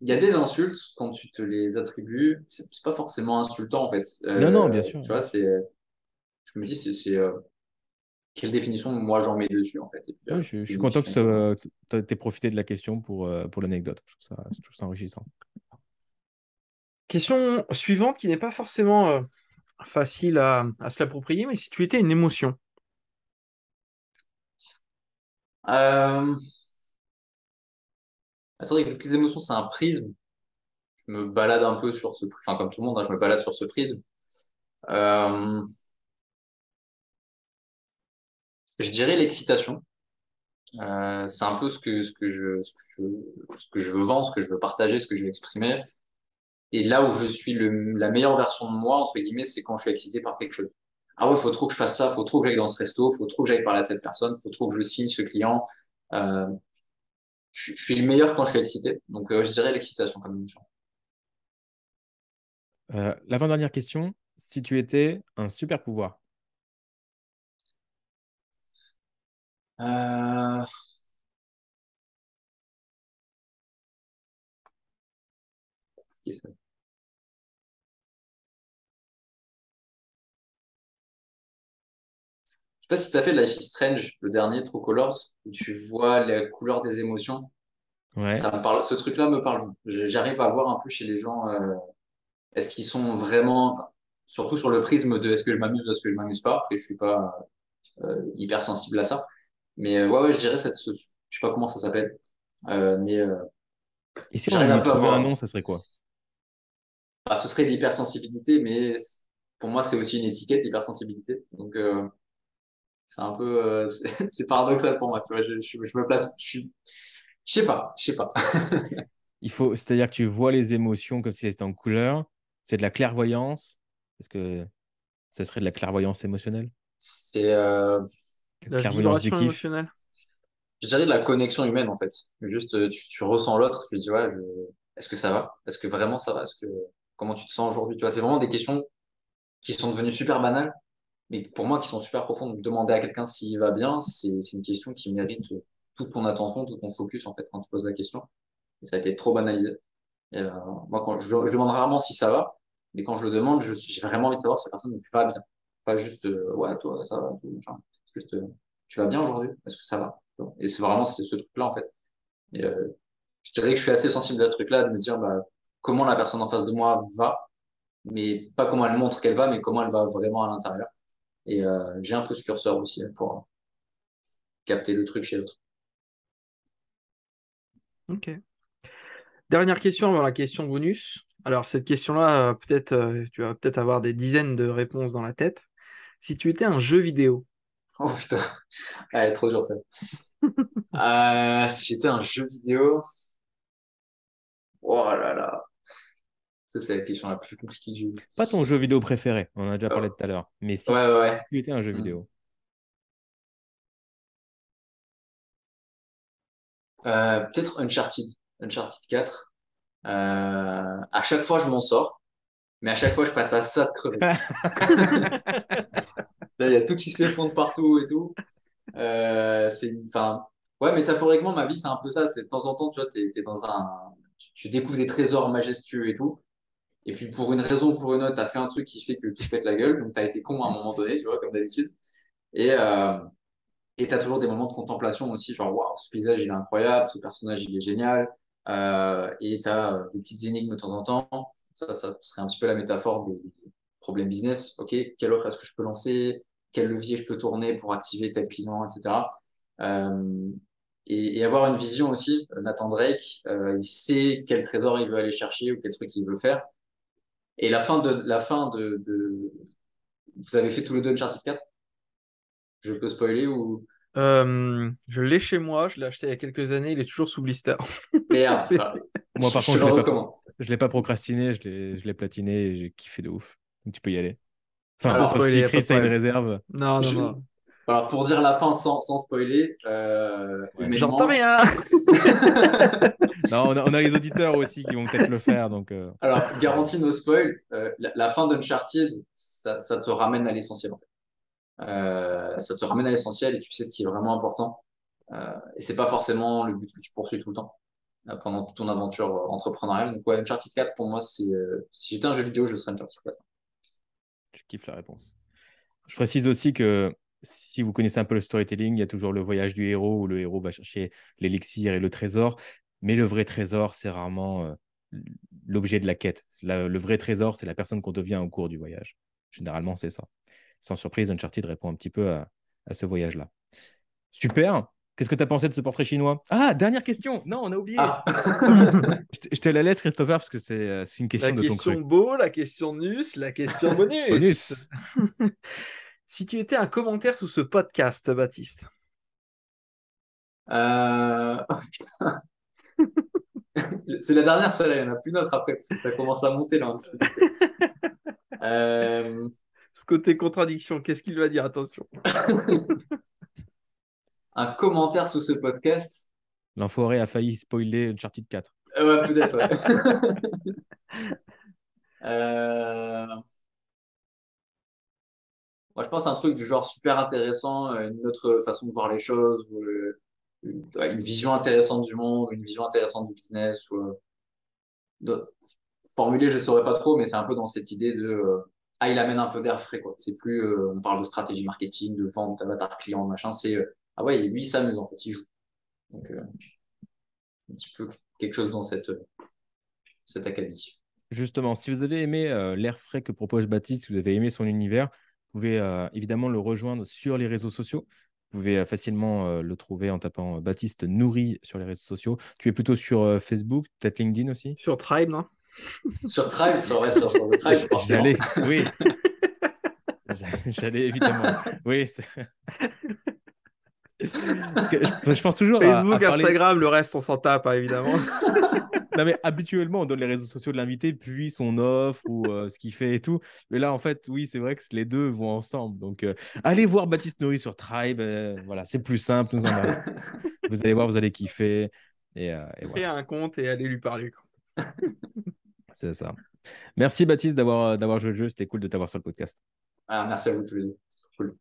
il y a des insultes, quand tu te les attribues, c'est pas forcément insultant, en fait. Non, non, bien sûr. Tu vois, je me dis, quelle définition moi j'en mets dessus, en fait. Et puis, Oui, je je suis content que modifier un peu moi. tu aies profité de la question pour l'anecdote. Je trouve ça enrichissant. Question suivante qui n'est pas forcément facile à se l'approprier, mais si tu étais une émotion, Euh, c'est vrai que les émotions, c'est un prisme. Je me balade un peu sur enfin, comme tout le monde, hein, je me balade sur ce prisme. Euh, je dirais l'excitation. C'est un peu ce que je veux vendre, ce que je veux partager, ce que je veux exprimer. Et là où je suis la meilleure version de moi, entre guillemets, c'est quand je suis excité par quelque chose. Ah ouais, faut trop que je fasse ça, faut trop que j'aille dans ce resto, faut trop que j'aille parler à cette personne, faut trop que je signe ce client. Euh, je suis le meilleur quand je suis excité. Donc, je dirais l'excitation comme émotion. L'avant-dernière question, si tu étais un super pouvoir. Euh, qu'est-ce que c'est? Je sais pas si tu as fait Life is Strange, le dernier True Colors, où tu vois la couleur des émotions. Ouais. Ça me parle, ce truc-là me parle. J'arrive à voir un peu chez les gens, est-ce qu'ils sont vraiment, enfin, surtout sur le prisme de est-ce que je m'amuse, est-ce que je m'amuse pas. Après, je suis pas hyper sensible à ça. Mais ouais, ouais, je dirais, je sais pas comment ça s'appelle, mais Et si on j'arrive un lui peu à trouvait un voir. nom, ça serait quoi? Bah, ce serait de l'hypersensibilité, mais pour moi, c'est aussi une étiquette, l'hypersensibilité. Donc, c'est un peu, c'est paradoxal pour moi. Tu vois, je me place, je sais pas. C'est-à-dire que tu vois les émotions comme si c'était en couleur. C'est de la clairvoyance. Est-ce que ça serait de la clairvoyance émotionnelle? C'est, La la clairvoyance du vibration kiff? émotionnelle. je dirais de la connexion humaine, en fait. Juste, tu ressens l'autre, tu te dis, ouais, est-ce que ça va? Est-ce que vraiment ça va? Comment tu te sens aujourd'hui? Tu vois, c'est vraiment des questions qui sont devenues super banales, mais pour moi, qui sont super profondes. Donc, demander à quelqu'un s'il va bien, c'est une question qui mérite toute ton attention, tout ton focus, en fait, quand tu poses la question. Et ça a été trop banalisé. Et, moi, je demande rarement si ça va, mais quand je le demande, j'ai vraiment envie de savoir si la personne va bien. Pas juste, ouais, toi, ça va. Tout, machin. Juste, tu vas bien aujourd'hui? Est-ce que ça va? Et c'est vraiment ce truc-là, en fait. Et, je dirais que je suis assez sensible à ce truc-là, de me dire bah, comment la personne en face de moi va, mais pas comment elle montre qu'elle va, mais comment elle va vraiment à l'intérieur. Et j'ai un peu ce curseur aussi pour capter le truc chez l'autre. Ok. Dernière question avant la question bonus. Alors, cette question-là, peut-être, tu vas peut-être avoir des dizaines de réponses dans la tête. Si tu étais un jeu vidéo, Oh putain, elle est trop dure ça. Si j'étais un jeu vidéo, oh là là, ça c'est la question la plus compliquée que j'ai eue. Pas ton jeu vidéo préféré, on en a déjà Euh, parlé tout à l'heure. Mais ouais, si ouais, ouais. tu étais un jeu Hmm. vidéo. Peut-être Uncharted, Uncharted 4. À chaque fois, je m'en sors, mais à chaque fois, je passe à ça de crever. Là, il y a tout qui s'effondre partout et tout. Enfin, ouais, métaphoriquement, ma vie, c'est un peu ça. C'est de temps en temps, tu vois, t'es dans tu découvres des trésors majestueux et tout. Et puis, pour une raison ou pour une autre, t'as fait un truc qui fait que tout se pète la gueule. Donc, t'as été con à un moment donné, tu vois, comme d'habitude. Et, t'as toujours des moments de contemplation aussi, genre, waouh, ce paysage, il est incroyable, ce personnage, il est génial. Et t'as des petites énigmes de temps en temps. Ça serait un petit peu la métaphore des problèmes business. OK, quelle offre est-ce que je peux lancer? Quel levier je peux tourner pour activer tel client, etc. Euh, et avoir une vision aussi. Nathan Drake, il sait quel trésor il veut aller chercher ou quel truc il veut faire. Et vous avez fait tous les deux Uncharted 4? Je peux spoiler ou... Je l'ai chez moi, je l'ai acheté il y a quelques années, il est toujours sous blister. Merde, C'est- alors, Moi, par je te contre, le recommande. je l'ai pas procrastiné, je l'ai platiné et j'ai kiffé de ouf. Donc, tu peux y aller. Enfin, Pas Alors, sauf spoiler, y si a pas Chris de a une problème. réserve. Non, non, je- non. alors, pour dire la fin sans spoiler, Ouais. J'entends humainement... rien. Non, on a les auditeurs aussi qui vont peut-être le faire. Donc, Alors, garantie no spoil, la fin d'Uncharted, ça te ramène à l'essentiel, en fait. Ça te ramène à l'essentiel et tu sais ce qui est vraiment important. Et c'est pas forcément le but que tu poursuis tout le temps pendant toute ton aventure entrepreneuriale. Donc, ouais, Uncharted 4, pour moi, si j'étais un jeu vidéo, je serais Uncharted 4. je kiffe la réponse. Je précise aussi que si vous connaissez un peu le storytelling, il y a toujours le voyage du héros où le héros va chercher l'élixir et le trésor. Mais le vrai trésor, c'est rarement l'objet de la quête. Le vrai trésor, c'est la personne qu'on devient au cours du voyage. Généralement, c'est ça. Sans surprise, Uncharted répond un petit peu à ce voyage-là. Super. Qu'est-ce que tu as pensé de ce portrait chinois? Ah, dernière question. Non, on a oublié. Ah! Je te la laisse, Christopher, parce que c'est une La question de ton question cru. beau, la question nus, la question bonus. Bonus. Si tu étais un commentaire sous ce podcast, Baptiste. Euh... C'est la dernière, celle-là, il n'y en a plus d'autres après, parce que ça commence à monter là en dessous. Euh, Ce côté contradiction, qu'est-ce qu'il va dire? Attention. un commentaire sous ce podcast. L'enfoiré a failli spoiler Uncharted 4. Ouais, peut-être, ouais. Euh, Moi, je pense à un truc du genre super intéressant, une autre façon de voir les choses, ou, une vision intéressante du monde, une vision intéressante du business. De- Formuler, je ne saurais pas trop, mais c'est un peu dans cette idée de il amène un peu d'air frais, quoi. C'est plus on parle de stratégie marketing, de vente d'avatar client, machin. C'est ah ouais, lui, il s'amuse en fait, il joue. Donc un petit peu quelque chose dans cette académie. Justement, si vous avez aimé l'air frais que propose Baptiste, si vous avez aimé son univers, vous pouvez évidemment le rejoindre sur les réseaux sociaux. Vous pouvez facilement le trouver en tapant Baptiste Nourri sur les réseaux sociaux. Tu es plutôt sur Facebook, peut-être LinkedIn aussi? Sur Tribe, non? Sur Tribe, sur le Tribe, forcément. J'allais, oui, j'allais évidemment. Oui, parce que je pense toujours à Facebook, parler. Instagram, le reste, on s'en tape, hein, évidemment. Non, mais habituellement, on donne les réseaux sociaux de l'invité, puis son offre ou ce qu'il fait et tout. Mais là, en fait, oui, c'est vrai que les deux vont ensemble. Donc, allez voir Baptiste Nourri sur Tribe. Voilà, c'est plus simple, nous en avons. Vous allez voir, vous allez kiffer. Et Créer voilà, un compte et aller lui parler, quoi. c'est ça. Merci Baptiste d'avoir joué le jeu. C'était cool de t'avoir sur le podcast. Ah, merci à vous tous les deux. C'est cool.